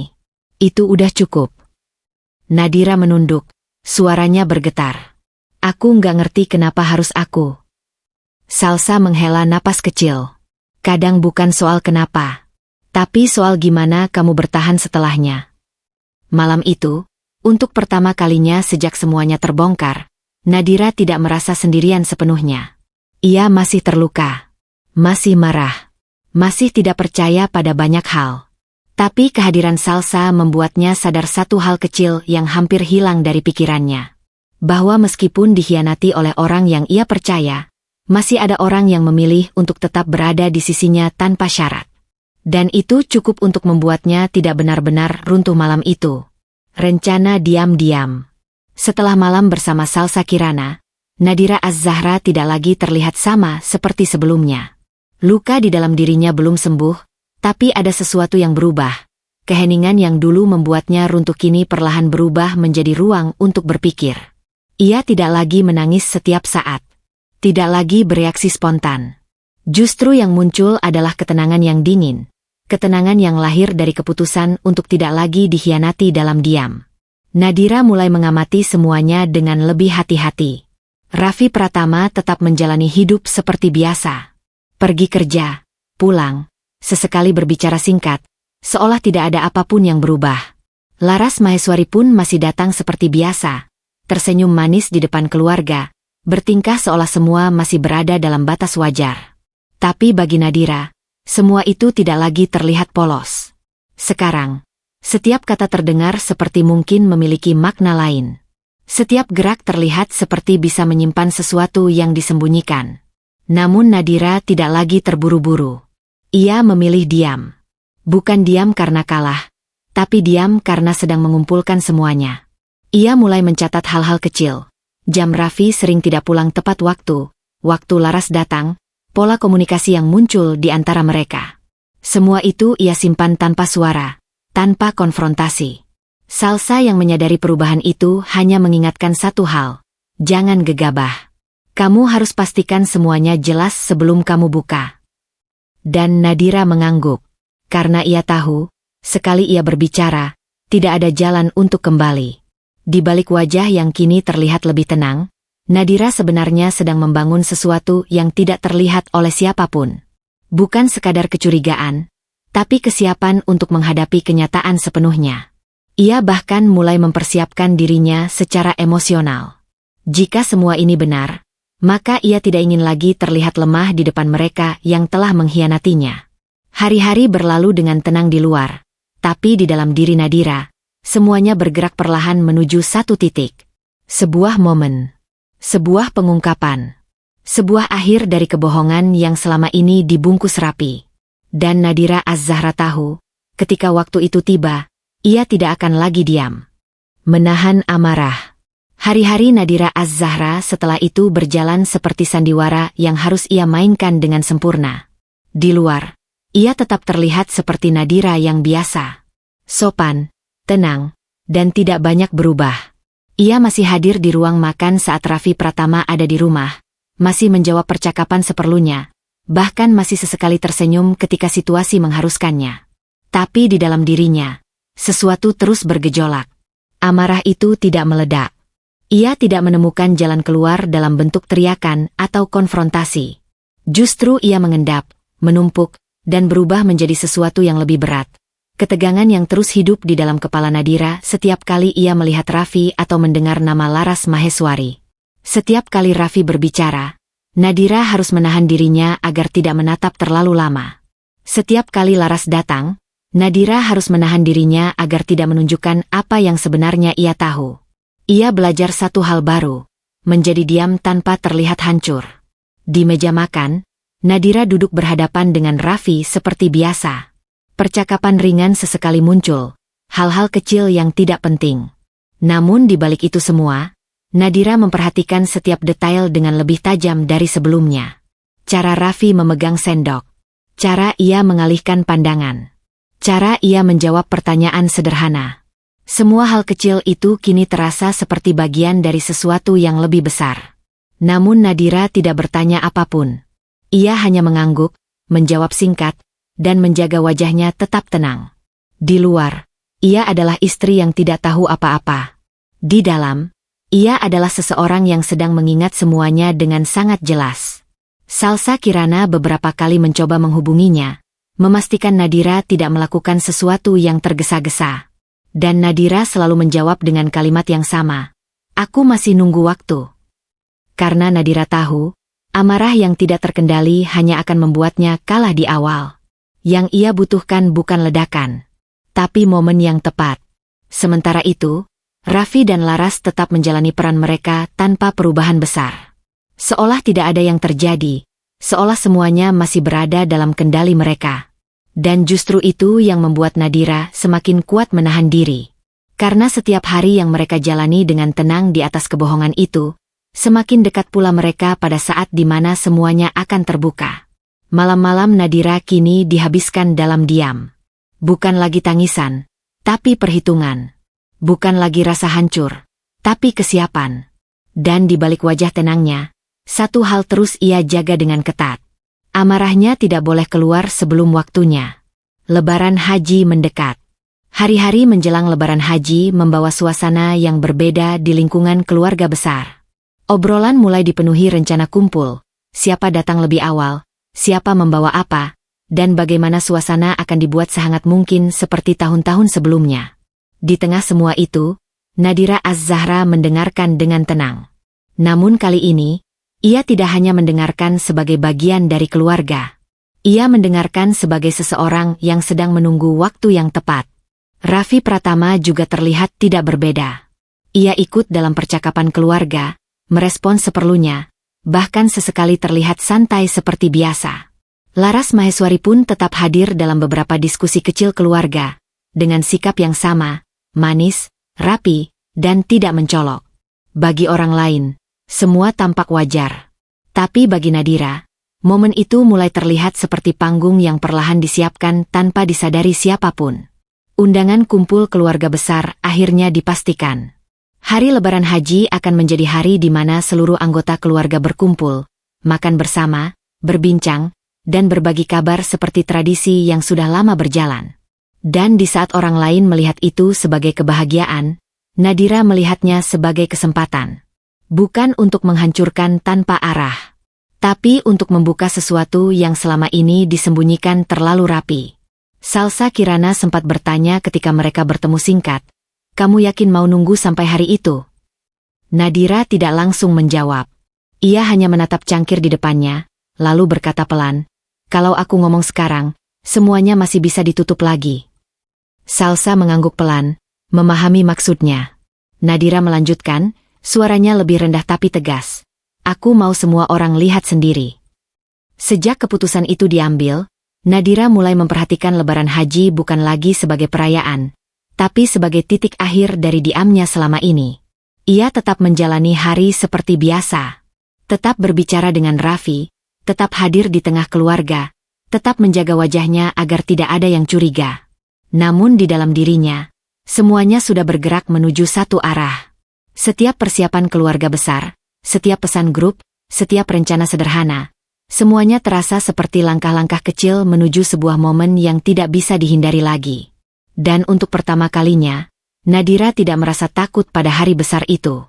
Itu udah cukup." Nadira menunduk, suaranya bergetar. "Aku nggak ngerti kenapa harus aku." Salsa menghela napas kecil. "Kadang bukan soal kenapa, tapi soal gimana kamu bertahan setelahnya." Malam itu, untuk pertama kalinya sejak semuanya terbongkar, Nadira tidak merasa sendirian sepenuhnya. Ia masih terluka, masih marah, masih tidak percaya pada banyak hal. Tapi kehadiran Salsa membuatnya sadar satu hal kecil yang hampir hilang dari pikirannya. Bahwa meskipun dikhianati oleh orang yang ia percaya, masih ada orang yang memilih untuk tetap berada di sisinya tanpa syarat. Dan itu cukup untuk membuatnya tidak benar-benar runtuh malam itu. Rencana diam-diam. Setelah malam bersama Salsa Kirana, Nadira Az-Zahra tidak lagi terlihat sama seperti sebelumnya. Luka di dalam dirinya belum sembuh, tapi ada sesuatu yang berubah. Keheningan yang dulu membuatnya runtuh kini perlahan berubah menjadi ruang untuk berpikir. Ia tidak lagi menangis setiap saat. Tidak lagi bereaksi spontan. Justru yang muncul adalah ketenangan yang dingin. Ketenangan yang lahir dari keputusan untuk tidak lagi dikhianati dalam diam. Nadira mulai mengamati semuanya dengan lebih hati-hati. Raffi Pratama tetap menjalani hidup seperti biasa. Pergi kerja, pulang, sesekali berbicara singkat, seolah tidak ada apapun yang berubah. Laras Maheswari pun masih datang seperti biasa. tersenyum manis di depan keluarga, bertingkah seolah semua masih berada dalam batas wajar. Tapi bagi Nadira, semua itu tidak lagi terlihat polos. Sekarang, setiap kata terdengar seperti mungkin memiliki makna lain. Setiap gerak terlihat seperti bisa menyimpan sesuatu yang disembunyikan. Namun Nadira tidak lagi terburu-buru. Ia memilih diam. Bukan diam karena kalah, tapi diam karena sedang mengumpulkan semuanya. Ia mulai mencatat hal-hal kecil. Jam Raffi sering tidak pulang tepat waktu Laras datang, pola komunikasi yang muncul di antara mereka. Semua itu ia simpan tanpa suara, tanpa konfrontasi. Salsa yang menyadari perubahan itu hanya mengingatkan satu hal. Jangan gegabah. Kamu harus pastikan semuanya jelas sebelum kamu buka. Dan Nadira mengangguk. Karena ia tahu, sekali ia berbicara, tidak ada jalan untuk kembali. Di balik wajah yang kini terlihat lebih tenang, Nadira sebenarnya sedang membangun sesuatu yang tidak terlihat oleh siapapun. Bukan sekadar kecurigaan, tapi kesiapan untuk menghadapi kenyataan sepenuhnya. Ia bahkan mulai mempersiapkan dirinya secara emosional. Jika semua ini benar, maka ia tidak ingin lagi terlihat lemah di depan mereka yang telah mengkhianatinya. Hari-hari berlalu dengan tenang di luar, tapi di dalam diri Nadira, semuanya bergerak perlahan menuju satu titik. Sebuah momen. Sebuah pengungkapan. Sebuah akhir dari kebohongan yang selama ini dibungkus rapi. Dan Nadira Az-Zahra tahu, ketika waktu itu tiba, ia tidak akan lagi diam. Menahan amarah. Hari-hari Nadira Az-Zahra setelah itu berjalan seperti sandiwara yang harus ia mainkan dengan sempurna. Di luar, ia tetap terlihat seperti Nadira yang biasa. Sopan, tenang, dan tidak banyak berubah. Ia masih hadir di ruang makan saat Raffi Pratama ada di rumah, masih menjawab percakapan seperlunya, bahkan masih sesekali tersenyum ketika situasi mengharuskannya. Tapi di dalam dirinya, sesuatu terus bergejolak. Amarah itu tidak meledak. Ia tidak menemukan jalan keluar dalam bentuk teriakan atau konfrontasi. Justru ia mengendap, menumpuk, dan berubah menjadi sesuatu yang lebih berat. Ketegangan yang terus hidup di dalam kepala Nadira setiap kali ia melihat Raffi atau mendengar nama Laras Maheswari. Setiap kali Raffi berbicara, Nadira harus menahan dirinya agar tidak menatap terlalu lama. Setiap kali Laras datang, Nadira harus menahan dirinya agar tidak menunjukkan apa yang sebenarnya ia tahu. Ia belajar satu hal baru, menjadi diam tanpa terlihat hancur. Di meja makan, Nadira duduk berhadapan dengan Raffi seperti biasa. Percakapan ringan sesekali muncul, hal-hal kecil yang tidak penting. Namun di balik itu semua, Nadira memperhatikan setiap detail dengan lebih tajam dari sebelumnya. Cara Raffi memegang sendok, cara ia mengalihkan pandangan, cara ia menjawab pertanyaan sederhana. Semua hal kecil itu kini terasa seperti bagian dari sesuatu yang lebih besar. Namun Nadira tidak bertanya apapun. Ia hanya mengangguk, menjawab singkat, dan menjaga wajahnya tetap tenang. Di luar, ia adalah istri yang tidak tahu apa-apa. Di dalam, ia adalah seseorang yang sedang mengingat semuanya dengan sangat jelas. Salsa Kirana beberapa kali mencoba menghubunginya, memastikan Nadira tidak melakukan sesuatu yang tergesa-gesa. Dan Nadira selalu menjawab dengan kalimat yang sama. Aku masih nunggu waktu. Karena Nadira tahu, amarah yang tidak terkendali hanya akan membuatnya kalah di awal. Yang ia butuhkan bukan ledakan, tapi momen yang tepat. Sementara itu, Raffi dan Laras tetap menjalani peran mereka tanpa perubahan besar. Seolah tidak ada yang terjadi, seolah semuanya masih berada dalam kendali mereka. Dan justru itu yang membuat Nadira semakin kuat menahan diri. Karena setiap hari yang mereka jalani dengan tenang di atas kebohongan itu, semakin dekat pula mereka pada saat di mana semuanya akan terbuka. Malam-malam Nadira kini dihabiskan dalam diam. Bukan lagi tangisan, tapi perhitungan. Bukan lagi rasa hancur, tapi kesiapan. Dan di balik wajah tenangnya, satu hal terus ia jaga dengan ketat. Amarahnya tidak boleh keluar sebelum waktunya. Lebaran Haji mendekat. Hari-hari menjelang Lebaran Haji membawa suasana yang berbeda di lingkungan keluarga besar. Obrolan mulai dipenuhi rencana kumpul, siapa datang lebih awal, siapa membawa apa, dan bagaimana suasana akan dibuat sehangat mungkin seperti tahun-tahun sebelumnya. Di tengah semua itu, Nadira Az-Zahra mendengarkan dengan tenang. Namun kali ini, ia tidak hanya mendengarkan sebagai bagian dari keluarga. Ia mendengarkan sebagai seseorang yang sedang menunggu waktu yang tepat. Raffi Pratama juga terlihat tidak berbeda. Ia ikut dalam percakapan keluarga, merespon seperlunya, bahkan sesekali terlihat santai seperti biasa. Laras Maheswari pun tetap hadir dalam beberapa diskusi kecil keluarga, dengan sikap yang sama, manis, rapi, dan tidak mencolok. Bagi orang lain, semua tampak wajar. Tapi bagi Nadira, momen itu mulai terlihat seperti panggung yang perlahan disiapkan tanpa disadari siapapun. Undangan kumpul keluarga besar akhirnya dipastikan. Hari Lebaran Haji akan menjadi hari di mana seluruh anggota keluarga berkumpul, makan bersama, berbincang, dan berbagi kabar seperti tradisi yang sudah lama berjalan. Dan di saat orang lain melihat itu sebagai kebahagiaan, Nadira melihatnya sebagai kesempatan. Bukan untuk menghancurkan tanpa arah, tapi untuk membuka sesuatu yang selama ini disembunyikan terlalu rapi. Salsa Kirana sempat bertanya ketika mereka bertemu singkat, "Kamu yakin mau nunggu sampai hari itu?" Nadira tidak langsung menjawab. Ia hanya menatap cangkir di depannya, lalu berkata pelan, "Kalau aku ngomong sekarang, semuanya masih bisa ditutup lagi." Salsa mengangguk pelan, memahami maksudnya. Nadira melanjutkan, suaranya lebih rendah tapi tegas. "Aku mau semua orang lihat sendiri." Sejak keputusan itu diambil, Nadira mulai memperhatikan Lebaran Haji bukan lagi sebagai perayaan, tapi sebagai titik akhir dari diamnya selama ini. Ia tetap menjalani hari seperti biasa. Tetap berbicara dengan Raffi, tetap hadir di tengah keluarga, tetap menjaga wajahnya agar tidak ada yang curiga. Namun di dalam dirinya, semuanya sudah bergerak menuju satu arah. Setiap persiapan keluarga besar, setiap pesan grup, setiap rencana sederhana, semuanya terasa seperti langkah-langkah kecil menuju sebuah momen yang tidak bisa dihindari lagi. Dan untuk pertama kalinya, Nadira tidak merasa takut pada hari besar itu.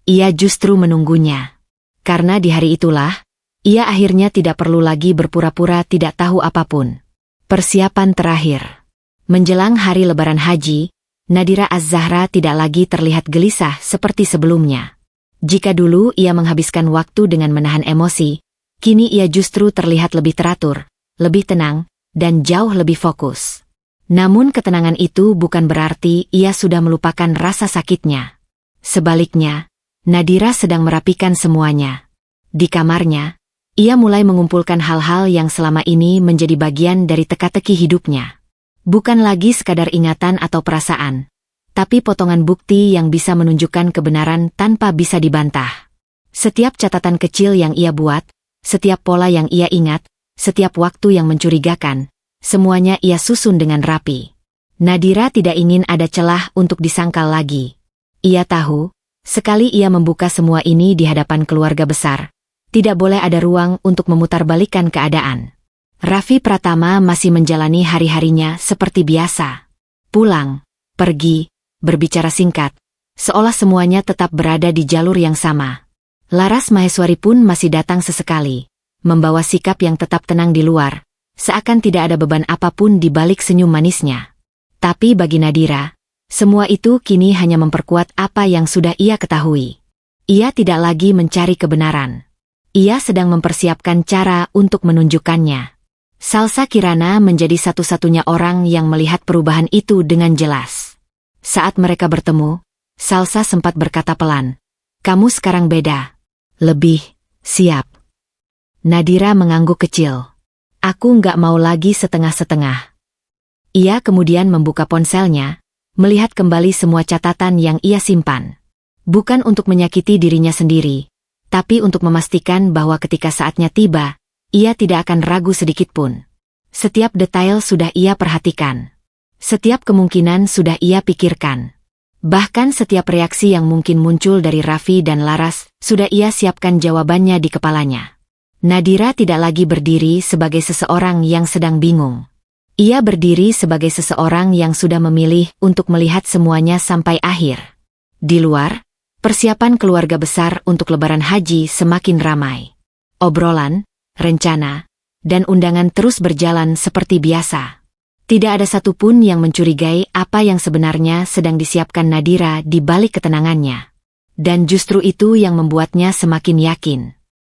Ia justru menunggunya. Karena di hari itulah, ia akhirnya tidak perlu lagi berpura-pura tidak tahu apapun. Persiapan terakhir. Menjelang hari Lebaran Haji, Nadira Az-Zahra tidak lagi terlihat gelisah seperti sebelumnya. Jika dulu ia menghabiskan waktu dengan menahan emosi, kini ia justru terlihat lebih teratur, lebih tenang, dan jauh lebih fokus. Namun ketenangan itu bukan berarti ia sudah melupakan rasa sakitnya. Sebaliknya, Nadira sedang merapikan semuanya. Di kamarnya, ia mulai mengumpulkan hal-hal yang selama ini menjadi bagian dari teka-teki hidupnya. Bukan lagi sekadar ingatan atau perasaan, tapi potongan bukti yang bisa menunjukkan kebenaran tanpa bisa dibantah. Setiap catatan kecil yang ia buat, setiap pola yang ia ingat, setiap waktu yang mencurigakan, semuanya ia susun dengan rapi. Nadira tidak ingin ada celah untuk disangkal lagi. Ia tahu, sekali ia membuka semua ini di hadapan keluarga besar, tidak boleh ada ruang untuk memutarbalikkan keadaan. Raffi Pratama masih menjalani hari-harinya seperti biasa. Pulang, pergi, berbicara singkat, seolah semuanya tetap berada di jalur yang sama. Laras Maheswari pun masih datang sesekali, membawa sikap yang tetap tenang di luar, seakan tidak ada beban apapun di balik senyum manisnya. Tapi bagi Nadira, semua itu kini hanya memperkuat apa yang sudah ia ketahui. Ia tidak lagi mencari kebenaran. Ia sedang mempersiapkan cara untuk menunjukkannya. Salsa Kirana menjadi satu-satunya orang yang melihat perubahan itu dengan jelas. Saat mereka bertemu, Salsa sempat berkata pelan, "Kamu sekarang beda. Lebih siap." Nadira mengangguk kecil. "Aku nggak mau lagi setengah-setengah." Ia kemudian membuka ponselnya, melihat kembali semua catatan yang ia simpan. Bukan untuk menyakiti dirinya sendiri, tapi untuk memastikan bahwa ketika saatnya tiba, ia tidak akan ragu sedikitpun. Setiap detail sudah ia perhatikan. Setiap kemungkinan sudah ia pikirkan. Bahkan setiap reaksi yang mungkin muncul dari Raffi dan Laras, sudah ia siapkan jawabannya di kepalanya. Nadira tidak lagi berdiri sebagai seseorang yang sedang bingung. Ia berdiri sebagai seseorang yang sudah memilih untuk melihat semuanya sampai akhir. Di luar, persiapan keluarga besar untuk Lebaran Haji semakin ramai. Obrolan, rencana, dan undangan terus berjalan seperti biasa. Tidak ada satupun yang mencurigai apa yang sebenarnya sedang disiapkan Nadira di balik ketenangannya. Dan justru itu yang membuatnya semakin yakin.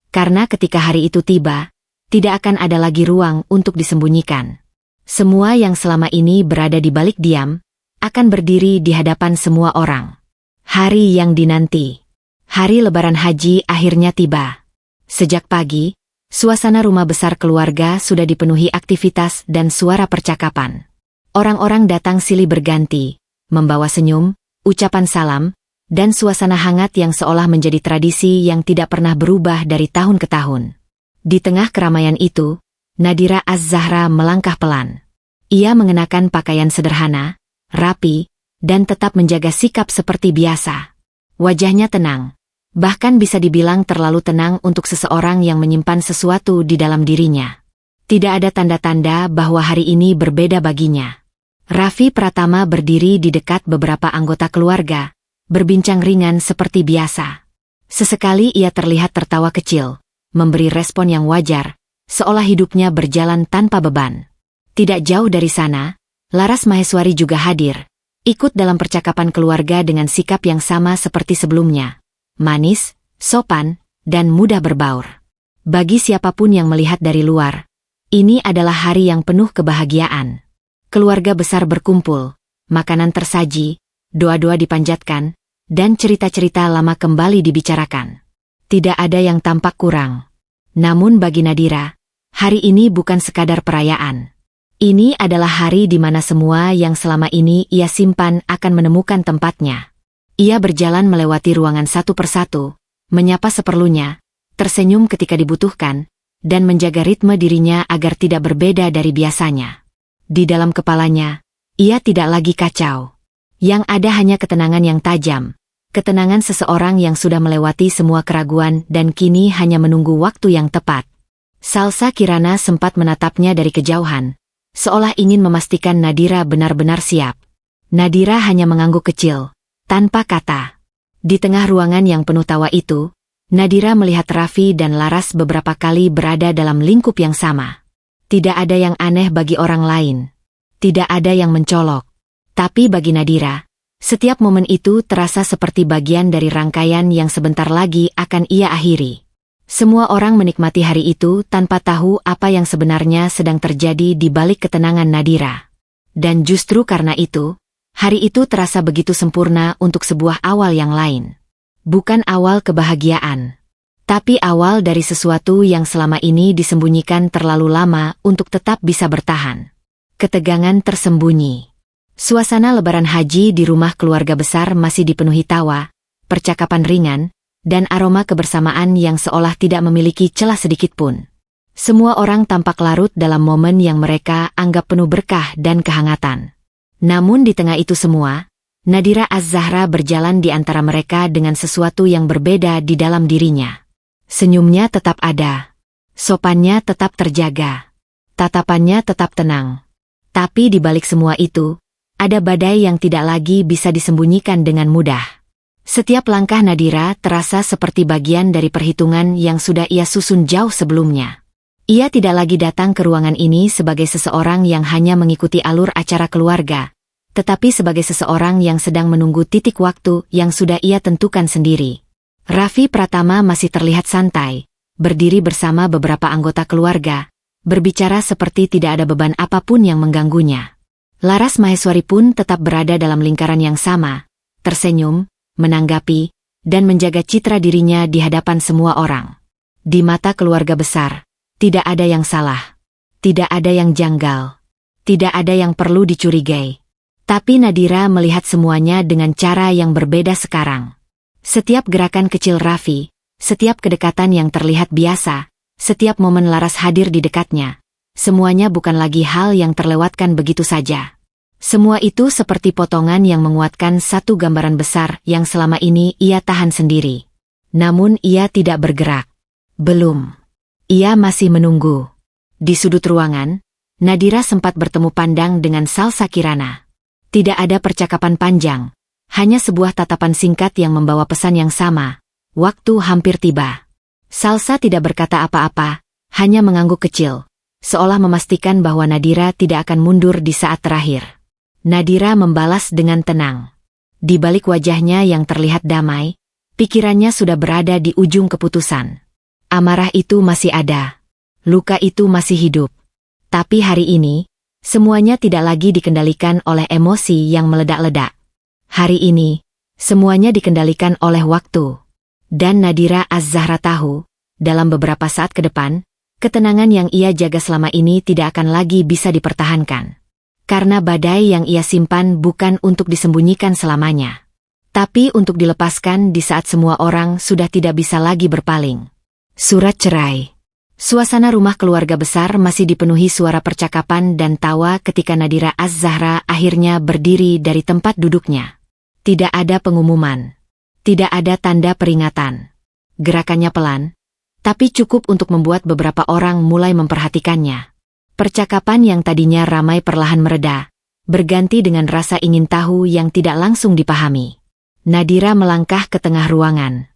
Karena ketika hari itu tiba, tidak akan ada lagi ruang untuk disembunyikan. Semua yang selama ini berada di balik diam, akan berdiri di hadapan semua orang. Hari yang dinanti. Hari Lebaran Haji akhirnya tiba. Sejak pagi, suasana rumah besar keluarga sudah dipenuhi aktivitas dan suara percakapan. Orang-orang datang silih berganti, membawa senyum, ucapan salam, dan suasana hangat yang seolah menjadi tradisi yang tidak pernah berubah dari tahun ke tahun. Di tengah keramaian itu, Nadira Az-Zahra melangkah pelan. Ia mengenakan pakaian sederhana, rapi, dan tetap menjaga sikap seperti biasa. Wajahnya tenang. Bahkan bisa dibilang terlalu tenang untuk seseorang yang menyimpan sesuatu di dalam dirinya. Tidak ada tanda-tanda bahwa hari ini berbeda baginya. Raffi Pratama berdiri di dekat beberapa anggota keluarga, berbincang ringan seperti biasa. Sesekali ia terlihat tertawa kecil, memberi respon yang wajar, seolah hidupnya berjalan tanpa beban. Tidak jauh dari sana, Laras Maheswari juga hadir, ikut dalam percakapan keluarga dengan sikap yang sama seperti sebelumnya. Manis, sopan, dan mudah berbaur. Bagi siapapun yang melihat dari luar, ini adalah hari yang penuh kebahagiaan. Keluarga besar berkumpul, makanan tersaji, doa-doa dipanjatkan, dan cerita-cerita lama kembali dibicarakan. Tidak ada yang tampak kurang. Namun bagi Nadira, hari ini bukan sekadar perayaan. Ini adalah hari di mana semua yang selama ini ia simpan akan menemukan tempatnya. Ia berjalan melewati ruangan satu persatu, menyapa seperlunya, tersenyum ketika dibutuhkan, dan menjaga ritme dirinya agar tidak berbeda dari biasanya. Di dalam kepalanya, ia tidak lagi kacau. Yang ada hanya ketenangan yang tajam, ketenangan seseorang yang sudah melewati semua keraguan dan kini hanya menunggu waktu yang tepat. Salsa Kirana sempat menatapnya dari kejauhan, seolah ingin memastikan Nadira benar-benar siap. Nadira hanya mengangguk kecil, tanpa kata. Di tengah ruangan yang penuh tawa itu, Nadira melihat Raffi dan Laras beberapa kali berada dalam lingkup yang sama. Tidak ada yang aneh bagi orang lain. Tidak ada yang mencolok. Tapi bagi Nadira, setiap momen itu terasa seperti bagian dari rangkaian yang sebentar lagi akan ia akhiri. Semua orang menikmati hari itu tanpa tahu apa yang sebenarnya sedang terjadi di balik ketenangan Nadira. Dan justru karena itu, hari itu terasa begitu sempurna untuk sebuah awal yang lain. Bukan awal kebahagiaan, tapi awal dari sesuatu yang selama ini disembunyikan terlalu lama untuk tetap bisa bertahan. Ketegangan tersembunyi. Suasana Lebaran Haji di rumah keluarga besar masih dipenuhi tawa, percakapan ringan, dan aroma kebersamaan yang seolah tidak memiliki celah sedikitpun. Semua orang tampak larut dalam momen yang mereka anggap penuh berkah dan kehangatan. Namun di tengah itu semua, Nadira Az-Zahra berjalan di antara mereka dengan sesuatu yang berbeda di dalam dirinya. Senyumnya tetap ada. Sopannya tetap terjaga. Tatapannya tetap tenang. Tapi di balik semua itu, ada badai yang tidak lagi bisa disembunyikan dengan mudah. Setiap langkah Nadira terasa seperti bagian dari perhitungan yang sudah ia susun jauh sebelumnya. Ia tidak lagi datang ke ruangan ini sebagai seseorang yang hanya mengikuti alur acara keluarga, tetapi sebagai seseorang yang sedang menunggu titik waktu yang sudah ia tentukan sendiri. Raffi Pratama masih terlihat santai, berdiri bersama beberapa anggota keluarga, berbicara seperti tidak ada beban apapun yang mengganggunya. Laras Maheswari pun tetap berada dalam lingkaran yang sama, tersenyum, menanggapi, dan menjaga citra dirinya di hadapan semua orang. Di mata keluarga besar, tidak ada yang salah. Tidak ada yang janggal. Tidak ada yang perlu dicurigai. Tapi Nadira melihat semuanya dengan cara yang berbeda sekarang. Setiap gerakan kecil Raffi, setiap kedekatan yang terlihat biasa, setiap momen Laras hadir di dekatnya, semuanya bukan lagi hal yang terlewatkan begitu saja. Semua itu seperti potongan yang menguatkan satu gambaran besar yang selama ini ia tahan sendiri. Namun ia tidak bergerak. Belum. Ia masih menunggu. Di sudut ruangan, Nadira sempat bertemu pandang dengan Salsa Kirana. Tidak ada percakapan panjang, hanya sebuah tatapan singkat yang membawa pesan yang sama. Waktu hampir tiba. Salsa tidak berkata apa-apa, hanya mengangguk kecil, seolah memastikan bahwa Nadira tidak akan mundur di saat terakhir. Nadira membalas dengan tenang. Di balik wajahnya yang terlihat damai, pikirannya sudah berada di ujung keputusan. Amarah itu masih ada. Luka itu masih hidup. Tapi hari ini, semuanya tidak lagi dikendalikan oleh emosi yang meledak-ledak. Hari ini, semuanya dikendalikan oleh waktu. Dan Nadira Az-Zahra tahu, dalam beberapa saat ke depan, ketenangan yang ia jaga selama ini tidak akan lagi bisa dipertahankan. Karena badai yang ia simpan bukan untuk disembunyikan selamanya, tapi untuk dilepaskan di saat semua orang sudah tidak bisa lagi berpaling. Surat cerai. Suasana rumah keluarga besar masih dipenuhi suara percakapan dan tawa ketika Nadira Az-Zahra akhirnya berdiri dari tempat duduknya. Tidak ada pengumuman. Tidak ada tanda peringatan. Gerakannya pelan, tapi cukup untuk membuat beberapa orang mulai memperhatikannya. Percakapan yang tadinya ramai perlahan mereda, berganti dengan rasa ingin tahu yang tidak langsung dipahami. Nadira melangkah ke tengah ruangan.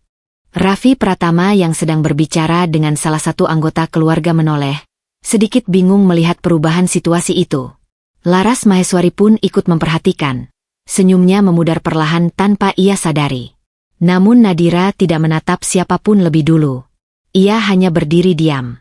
Raffi Pratama yang sedang berbicara dengan salah satu anggota keluarga menoleh, sedikit bingung melihat perubahan situasi itu. Laras Maheswari pun ikut memperhatikan. Senyumnya memudar perlahan tanpa ia sadari. Namun Nadira tidak menatap siapapun lebih dulu. Ia hanya berdiri diam,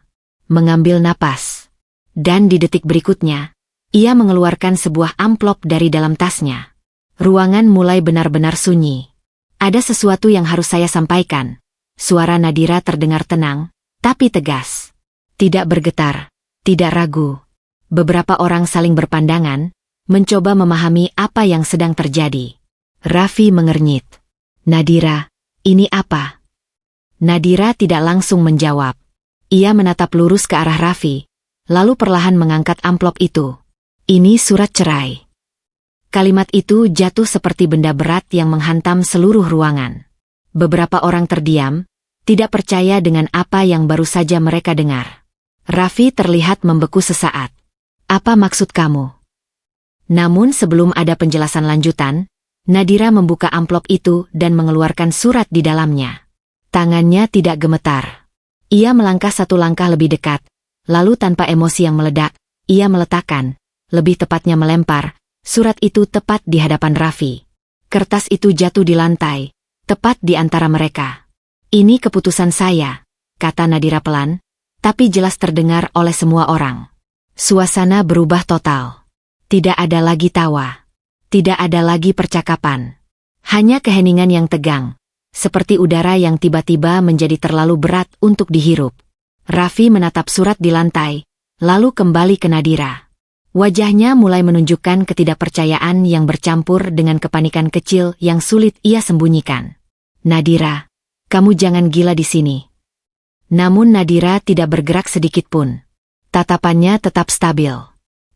mengambil napas. Dan di detik berikutnya, ia mengeluarkan sebuah amplop dari dalam tasnya. Ruangan mulai benar-benar sunyi. Ada sesuatu yang harus saya sampaikan. Suara Nadira terdengar tenang, tapi tegas. Tidak bergetar, tidak ragu. Beberapa orang saling berpandangan, mencoba memahami apa yang sedang terjadi. Raffi mengernyit. Nadira, ini apa? Nadira tidak langsung menjawab. Ia menatap lurus ke arah Raffi, lalu perlahan mengangkat amplop itu. Ini surat cerai. Kalimat itu jatuh seperti benda berat yang menghantam seluruh ruangan. Beberapa orang terdiam, tidak percaya dengan apa yang baru saja mereka dengar. Raffi terlihat membeku sesaat. Apa maksud kamu? Namun sebelum ada penjelasan lanjutan, Nadira membuka amplop itu dan mengeluarkan surat di dalamnya. Tangannya tidak gemetar. Ia melangkah satu langkah lebih dekat. Lalu tanpa emosi yang meledak, ia meletakkan, lebih tepatnya melempar, surat itu tepat di hadapan Raffi. Kertas itu jatuh di lantai, tepat di antara mereka. Ini keputusan saya, kata Nadira pelan, tapi jelas terdengar oleh semua orang. Suasana berubah total. Tidak ada lagi tawa. Tidak ada lagi percakapan. Hanya keheningan yang tegang, seperti udara yang tiba-tiba menjadi terlalu berat untuk dihirup. Raffi menatap surat di lantai, lalu kembali ke Nadira. Wajahnya mulai menunjukkan ketidakpercayaan yang bercampur dengan kepanikan kecil yang sulit ia sembunyikan. Nadira, kamu jangan gila di sini. Namun Nadira tidak bergerak sedikit pun. Tatapannya tetap stabil.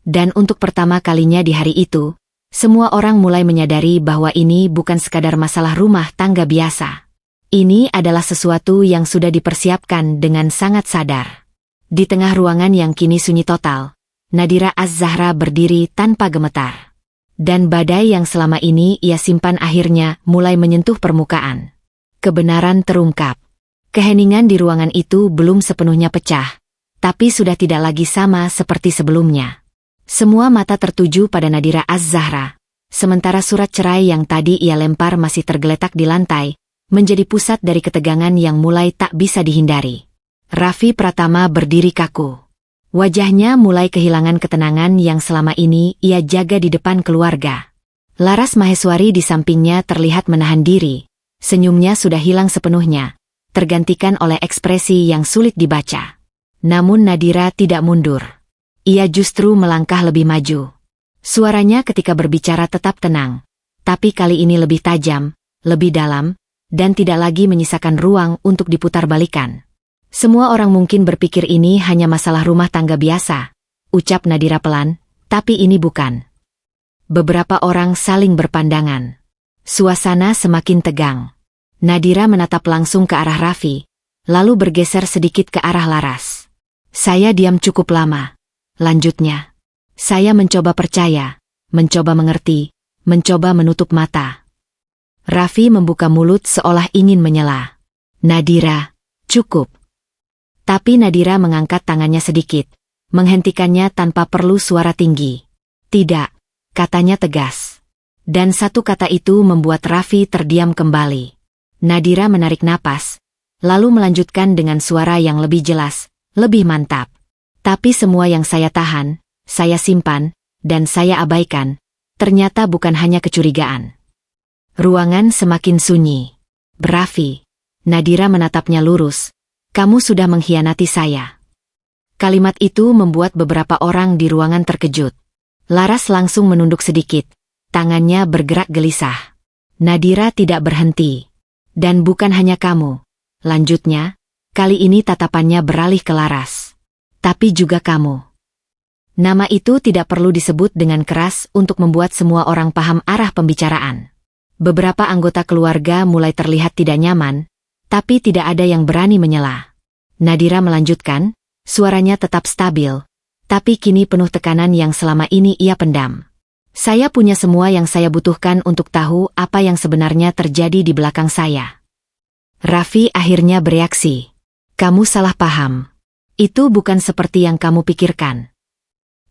Dan untuk pertama kalinya di hari itu, semua orang mulai menyadari bahwa ini bukan sekadar masalah rumah tangga biasa. Ini adalah sesuatu yang sudah dipersiapkan dengan sangat sadar. Di tengah ruangan yang kini sunyi total, Nadira Az-Zahra berdiri tanpa gemetar. Dan badai yang selama ini ia simpan akhirnya mulai menyentuh permukaan. Kebenaran terungkap. Keheningan di ruangan itu belum sepenuhnya pecah, tapi sudah tidak lagi sama seperti sebelumnya. Semua mata tertuju pada Nadira Az-Zahra, sementara surat cerai yang tadi ia lempar masih tergeletak di lantai, menjadi pusat dari ketegangan yang mulai tak bisa dihindari. Raffi Pratama berdiri kaku. Wajahnya mulai kehilangan ketenangan yang selama ini ia jaga di depan keluarga. Laras Maheswari di sampingnya terlihat menahan diri. Senyumnya sudah hilang sepenuhnya, tergantikan oleh ekspresi yang sulit dibaca. Namun Nadira tidak mundur. Ia justru melangkah lebih maju. Suaranya ketika berbicara tetap tenang, tapi kali ini lebih tajam, lebih dalam, dan tidak lagi menyisakan ruang untuk diputarbalikkan. Semua orang mungkin berpikir ini hanya masalah rumah tangga biasa, ucap Nadira pelan, tapi ini bukan. Beberapa orang saling berpandangan. Suasana semakin tegang. Nadira menatap langsung ke arah Raffi, lalu bergeser sedikit ke arah Laras. Saya diam cukup lama. Lanjutnya. Saya mencoba percaya, mencoba mengerti, mencoba menutup mata. Raffi membuka mulut seolah ingin menyela. Nadira, cukup. Tapi Nadira mengangkat tangannya sedikit, menghentikannya tanpa perlu suara tinggi. Tidak, katanya tegas. Dan satu kata itu membuat Raffi terdiam kembali. Nadira menarik napas, lalu melanjutkan dengan suara yang lebih jelas, lebih mantap. Tapi semua yang saya tahan, saya simpan, dan saya abaikan, ternyata bukan hanya kecurigaan. Ruangan semakin sunyi. Raffi, Nadira menatapnya lurus, kamu sudah mengkhianati saya. Kalimat itu membuat beberapa orang di ruangan terkejut. Laras langsung menunduk sedikit, tangannya bergerak gelisah. Nadira tidak berhenti. Dan bukan hanya kamu, lanjutnya, kali ini tatapannya beralih ke Laras. Tapi juga kamu. Nama itu tidak perlu disebut dengan keras untuk membuat semua orang paham arah pembicaraan. Beberapa anggota keluarga mulai terlihat tidak nyaman, tapi tidak ada yang berani menyela. Nadira melanjutkan, suaranya tetap stabil, tapi kini penuh tekanan yang selama ini ia pendam. Saya punya semua yang saya butuhkan untuk tahu apa yang sebenarnya terjadi di belakang saya. Raffi akhirnya bereaksi. Kamu salah paham. Itu bukan seperti yang kamu pikirkan.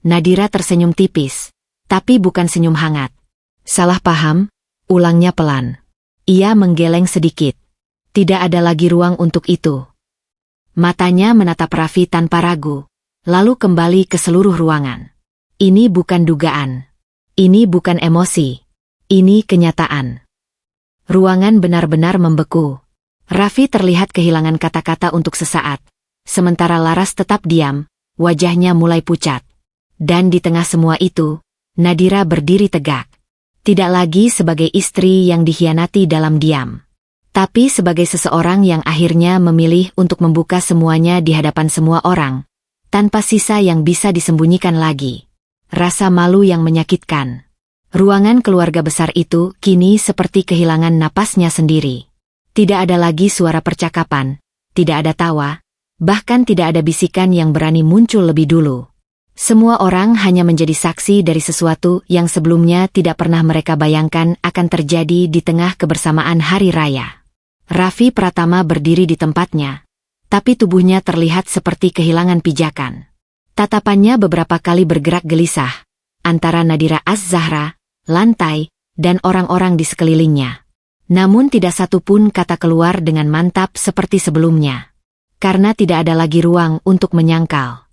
Nadira tersenyum tipis, tapi bukan senyum hangat. Salah paham? Ulangnya pelan. Ia menggeleng sedikit. Tidak ada lagi ruang untuk itu. Matanya menatap Raffi tanpa ragu, lalu kembali ke seluruh ruangan. Ini bukan dugaan. Ini bukan emosi. Ini kenyataan. Ruangan benar-benar membeku. Raffi terlihat kehilangan kata-kata untuk sesaat. Sementara Laras tetap diam, wajahnya mulai pucat. Dan di tengah semua itu, Nadira berdiri tegak. Tidak lagi sebagai istri yang dikhianati dalam diam, tapi sebagai seseorang yang akhirnya memilih untuk membuka semuanya di hadapan semua orang, tanpa sisa yang bisa disembunyikan lagi. Rasa malu yang menyakitkan. Ruangan keluarga besar itu kini seperti kehilangan napasnya sendiri. Tidak ada lagi suara percakapan, tidak ada tawa, bahkan tidak ada bisikan yang berani muncul lebih dulu. Semua orang hanya menjadi saksi dari sesuatu yang sebelumnya tidak pernah mereka bayangkan akan terjadi di tengah kebersamaan hari raya. Raffi Pratama berdiri di tempatnya, tapi tubuhnya terlihat seperti kehilangan pijakan. Tatapannya beberapa kali bergerak gelisah, antara Nadira Az-Zahra, lantai, dan orang-orang di sekelilingnya. Namun tidak satu pun kata keluar dengan mantap seperti sebelumnya. Karena tidak ada lagi ruang untuk menyangkal.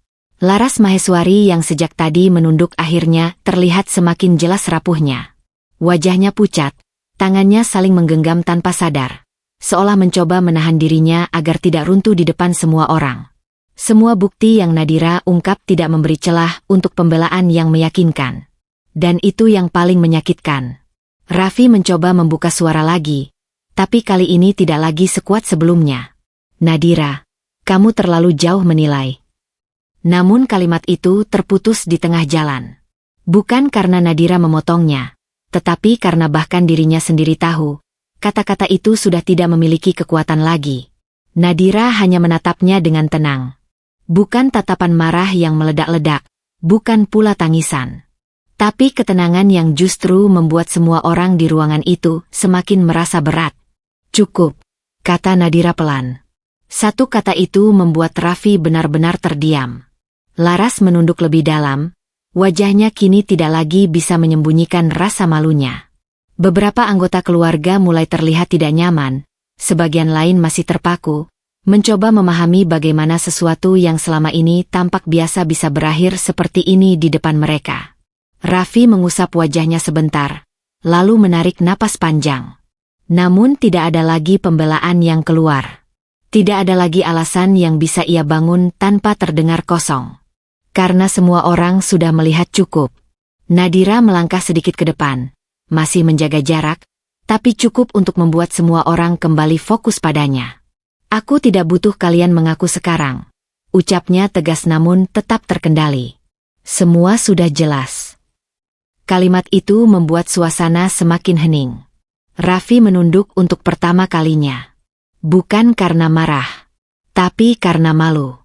Laras Maheswari yang sejak tadi menunduk akhirnya terlihat semakin jelas rapuhnya. Wajahnya pucat, tangannya saling menggenggam tanpa sadar, seolah mencoba menahan dirinya agar tidak runtuh di depan semua orang. Semua bukti yang Nadira ungkap tidak memberi celah untuk pembelaan yang meyakinkan. Dan itu yang paling menyakitkan. Raffi mencoba membuka suara lagi, tapi kali ini tidak lagi sekuat sebelumnya. Nadira, kamu terlalu jauh menilai. Namun kalimat itu terputus di tengah jalan. Bukan karena Nadira memotongnya, tetapi karena bahkan dirinya sendiri tahu, kata-kata itu sudah tidak memiliki kekuatan lagi. Nadira hanya menatapnya dengan tenang. Bukan tatapan marah yang meledak-ledak, bukan pula tangisan. Tapi ketenangan yang justru membuat semua orang di ruangan itu semakin merasa berat. Cukup, kata Nadira pelan. Satu kata itu membuat Raffi benar-benar terdiam. Laras menunduk lebih dalam, wajahnya kini tidak lagi bisa menyembunyikan rasa malunya. Beberapa anggota keluarga mulai terlihat tidak nyaman, sebagian lain masih terpaku, mencoba memahami bagaimana sesuatu yang selama ini tampak biasa bisa berakhir seperti ini di depan mereka. Raffi mengusap wajahnya sebentar, lalu menarik napas panjang. Namun tidak ada lagi pembelaan yang keluar. Tidak ada lagi alasan yang bisa ia bangun tanpa terdengar kosong. Karena semua orang sudah melihat cukup. Nadira melangkah sedikit ke depan, masih menjaga jarak, tapi cukup untuk membuat semua orang kembali fokus padanya. Aku tidak butuh kalian mengaku sekarang. Ucapnya tegas namun tetap terkendali. Semua sudah jelas. Kalimat itu membuat suasana semakin hening. Raffi menunduk untuk pertama kalinya. Bukan karena marah, tapi karena malu.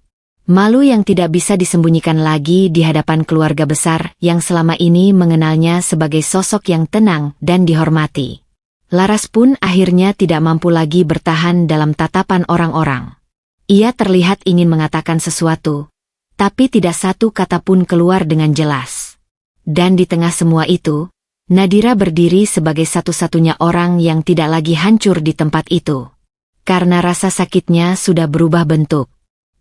Malu yang tidak bisa disembunyikan lagi di hadapan keluarga besar yang selama ini mengenalnya sebagai sosok yang tenang dan dihormati. Laras pun akhirnya tidak mampu lagi bertahan dalam tatapan orang-orang. Ia terlihat ingin mengatakan sesuatu, tapi tidak satu kata pun keluar dengan jelas. Dan di tengah semua itu, Nadira berdiri sebagai satu-satunya orang yang tidak lagi hancur di tempat itu. Karena rasa sakitnya sudah berubah bentuk,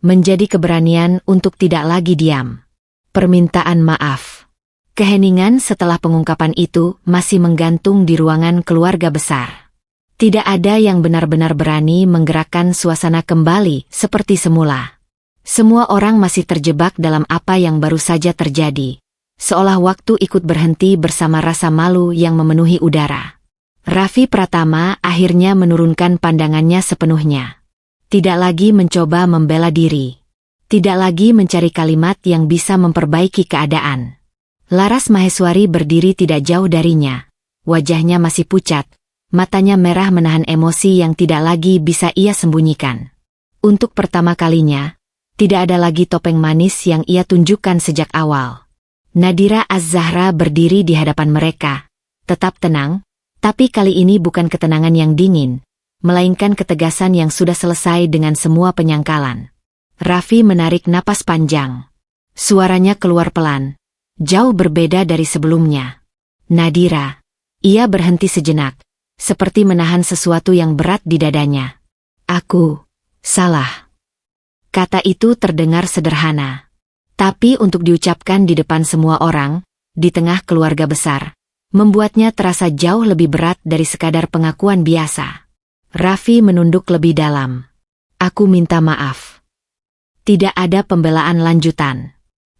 menjadi keberanian untuk tidak lagi diam. Permintaan maaf. Keheningan setelah pengungkapan itu masih menggantung di ruangan keluarga besar. Tidak ada yang benar-benar berani menggerakkan suasana kembali seperti semula. Semua orang masih terjebak dalam apa yang baru saja terjadi. Seolah waktu ikut berhenti bersama rasa malu yang memenuhi udara. Raffi Pratama akhirnya menurunkan pandangannya sepenuhnya. Tidak lagi mencoba membela diri. Tidak lagi mencari kalimat yang bisa memperbaiki keadaan. Laras Maheswari berdiri tidak jauh darinya. Wajahnya masih pucat, matanya merah menahan emosi yang tidak lagi bisa ia sembunyikan. Untuk pertama kalinya, tidak ada lagi topeng manis yang ia tunjukkan sejak awal. Nadira Az-Zahra berdiri di hadapan mereka, tetap tenang, tapi kali ini bukan ketenangan yang dingin, melainkan ketegasan yang sudah selesai dengan semua penyangkalan. Raffi menarik napas panjang. Suaranya keluar pelan, jauh berbeda dari sebelumnya. Nadira, ia berhenti sejenak, seperti menahan sesuatu yang berat di dadanya. Aku salah. Kata itu terdengar sederhana. Tapi untuk diucapkan di depan semua orang, di tengah keluarga besar, membuatnya terasa jauh lebih berat dari sekadar pengakuan biasa. Raffi menunduk lebih dalam. Aku minta maaf. Tidak ada pembelaan lanjutan.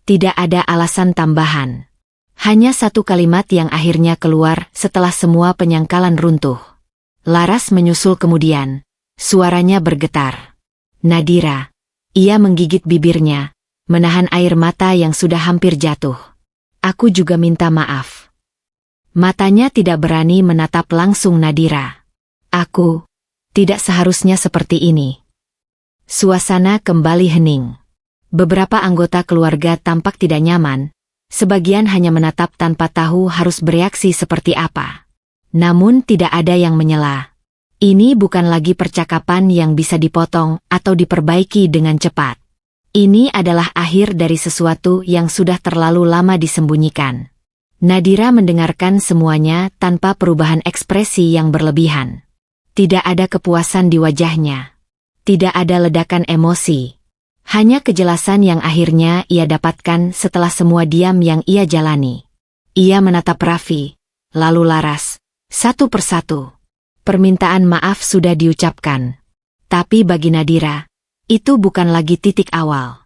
Tidak ada alasan tambahan. Hanya satu kalimat yang akhirnya keluar setelah semua penyangkalan runtuh. Laras menyusul kemudian. Suaranya bergetar. Nadira. Ia menggigit bibirnya, menahan air mata yang sudah hampir jatuh. Aku juga minta maaf. Matanya tidak berani menatap langsung Nadira. Aku tidak seharusnya seperti ini. Suasana kembali hening. Beberapa anggota keluarga tampak tidak nyaman, sebagian hanya menatap tanpa tahu harus bereaksi seperti apa. Namun tidak ada yang menyela. Ini bukan lagi percakapan yang bisa dipotong atau diperbaiki dengan cepat. Ini adalah akhir dari sesuatu yang sudah terlalu lama disembunyikan. Nadira mendengarkan semuanya tanpa perubahan ekspresi yang berlebihan. Tidak ada kepuasan di wajahnya. Tidak ada ledakan emosi. Hanya kejelasan yang akhirnya ia dapatkan setelah semua diam yang ia jalani. Ia menatap Raffi, lalu Laras, satu persatu. Permintaan maaf sudah diucapkan. Tapi bagi Nadira, itu bukan lagi titik awal.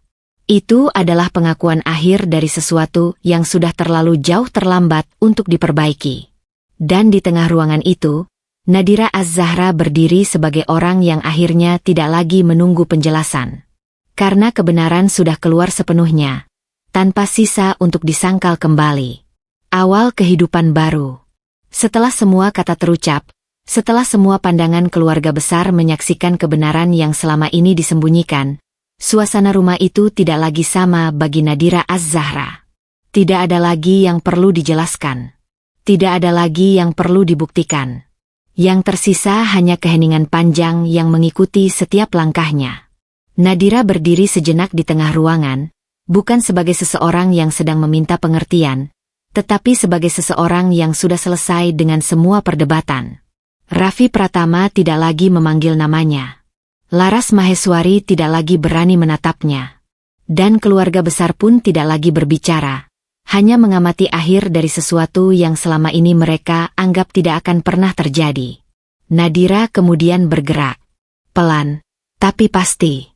Itu adalah pengakuan akhir dari sesuatu yang sudah terlalu jauh terlambat untuk diperbaiki. Dan di tengah ruangan itu, Nadira Az-Zahra berdiri sebagai orang yang akhirnya tidak lagi menunggu penjelasan. Karena kebenaran sudah keluar sepenuhnya, tanpa sisa untuk disangkal kembali. Awal kehidupan baru. Setelah semua kata terucap, setelah semua pandangan keluarga besar menyaksikan kebenaran yang selama ini disembunyikan, suasana rumah itu tidak lagi sama bagi Nadira Az-Zahra. Tidak ada lagi yang perlu dijelaskan. Tidak ada lagi yang perlu dibuktikan. Yang tersisa hanya keheningan panjang yang mengikuti setiap langkahnya. Nadira berdiri sejenak di tengah ruangan, bukan sebagai seseorang yang sedang meminta pengertian, tetapi sebagai seseorang yang sudah selesai dengan semua perdebatan. Raffi Pratama tidak lagi memanggil namanya. Laras Maheswari tidak lagi berani menatapnya. Dan keluarga besar pun tidak lagi berbicara. Hanya mengamati akhir dari sesuatu yang selama ini mereka anggap tidak akan pernah terjadi. Nadira kemudian bergerak. Pelan, tapi pasti.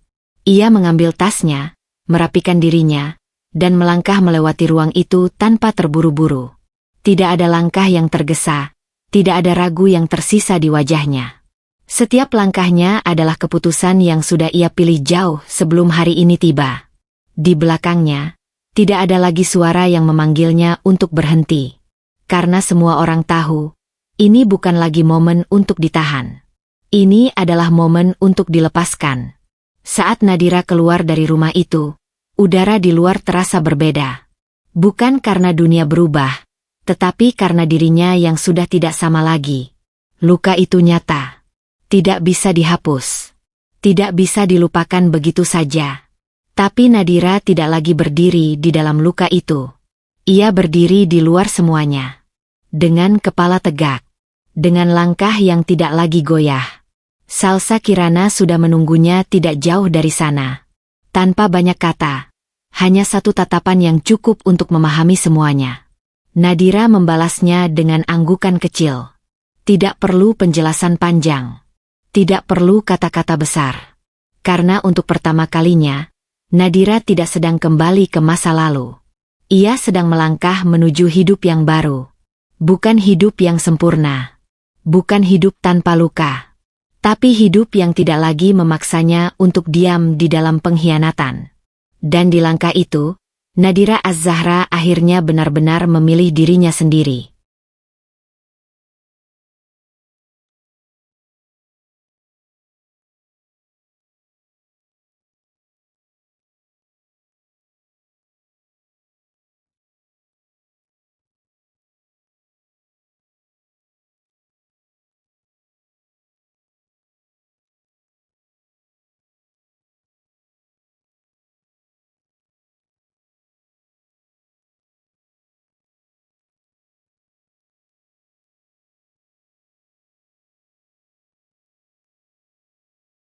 Ia mengambil tasnya, merapikan dirinya, dan melangkah melewati ruang itu tanpa terburu-buru. Tidak ada langkah yang tergesa. Tidak ada ragu yang tersisa di wajahnya. Setiap langkahnya adalah keputusan yang sudah ia pilih jauh sebelum hari ini tiba. Di belakangnya, tidak ada lagi suara yang memanggilnya untuk berhenti. Karena semua orang tahu, ini bukan lagi momen untuk ditahan. Ini adalah momen untuk dilepaskan. Saat Nadira keluar dari rumah itu, udara di luar terasa berbeda. Bukan karena dunia berubah, tetapi karena dirinya yang sudah tidak sama lagi. Luka itu nyata. Tidak bisa dihapus. Tidak bisa dilupakan begitu saja. Tapi Nadira tidak lagi berdiri di dalam luka itu. Ia berdiri di luar semuanya. Dengan kepala tegak. Dengan langkah yang tidak lagi goyah. Salsa Kirana sudah menunggunya tidak jauh dari sana. Tanpa banyak kata. Hanya satu tatapan yang cukup untuk memahami semuanya. Nadira membalasnya dengan anggukan kecil. Tidak perlu penjelasan panjang. Tidak perlu kata-kata besar. Karena untuk pertama kalinya, Nadira tidak sedang kembali ke masa lalu. Ia sedang melangkah menuju hidup yang baru. Bukan hidup yang sempurna. Bukan hidup tanpa luka. Tapi hidup yang tidak lagi memaksanya untuk diam di dalam pengkhianatan. Dan di langkah itu, Nadira Az-Zahra akhirnya benar-benar memilih dirinya sendiri.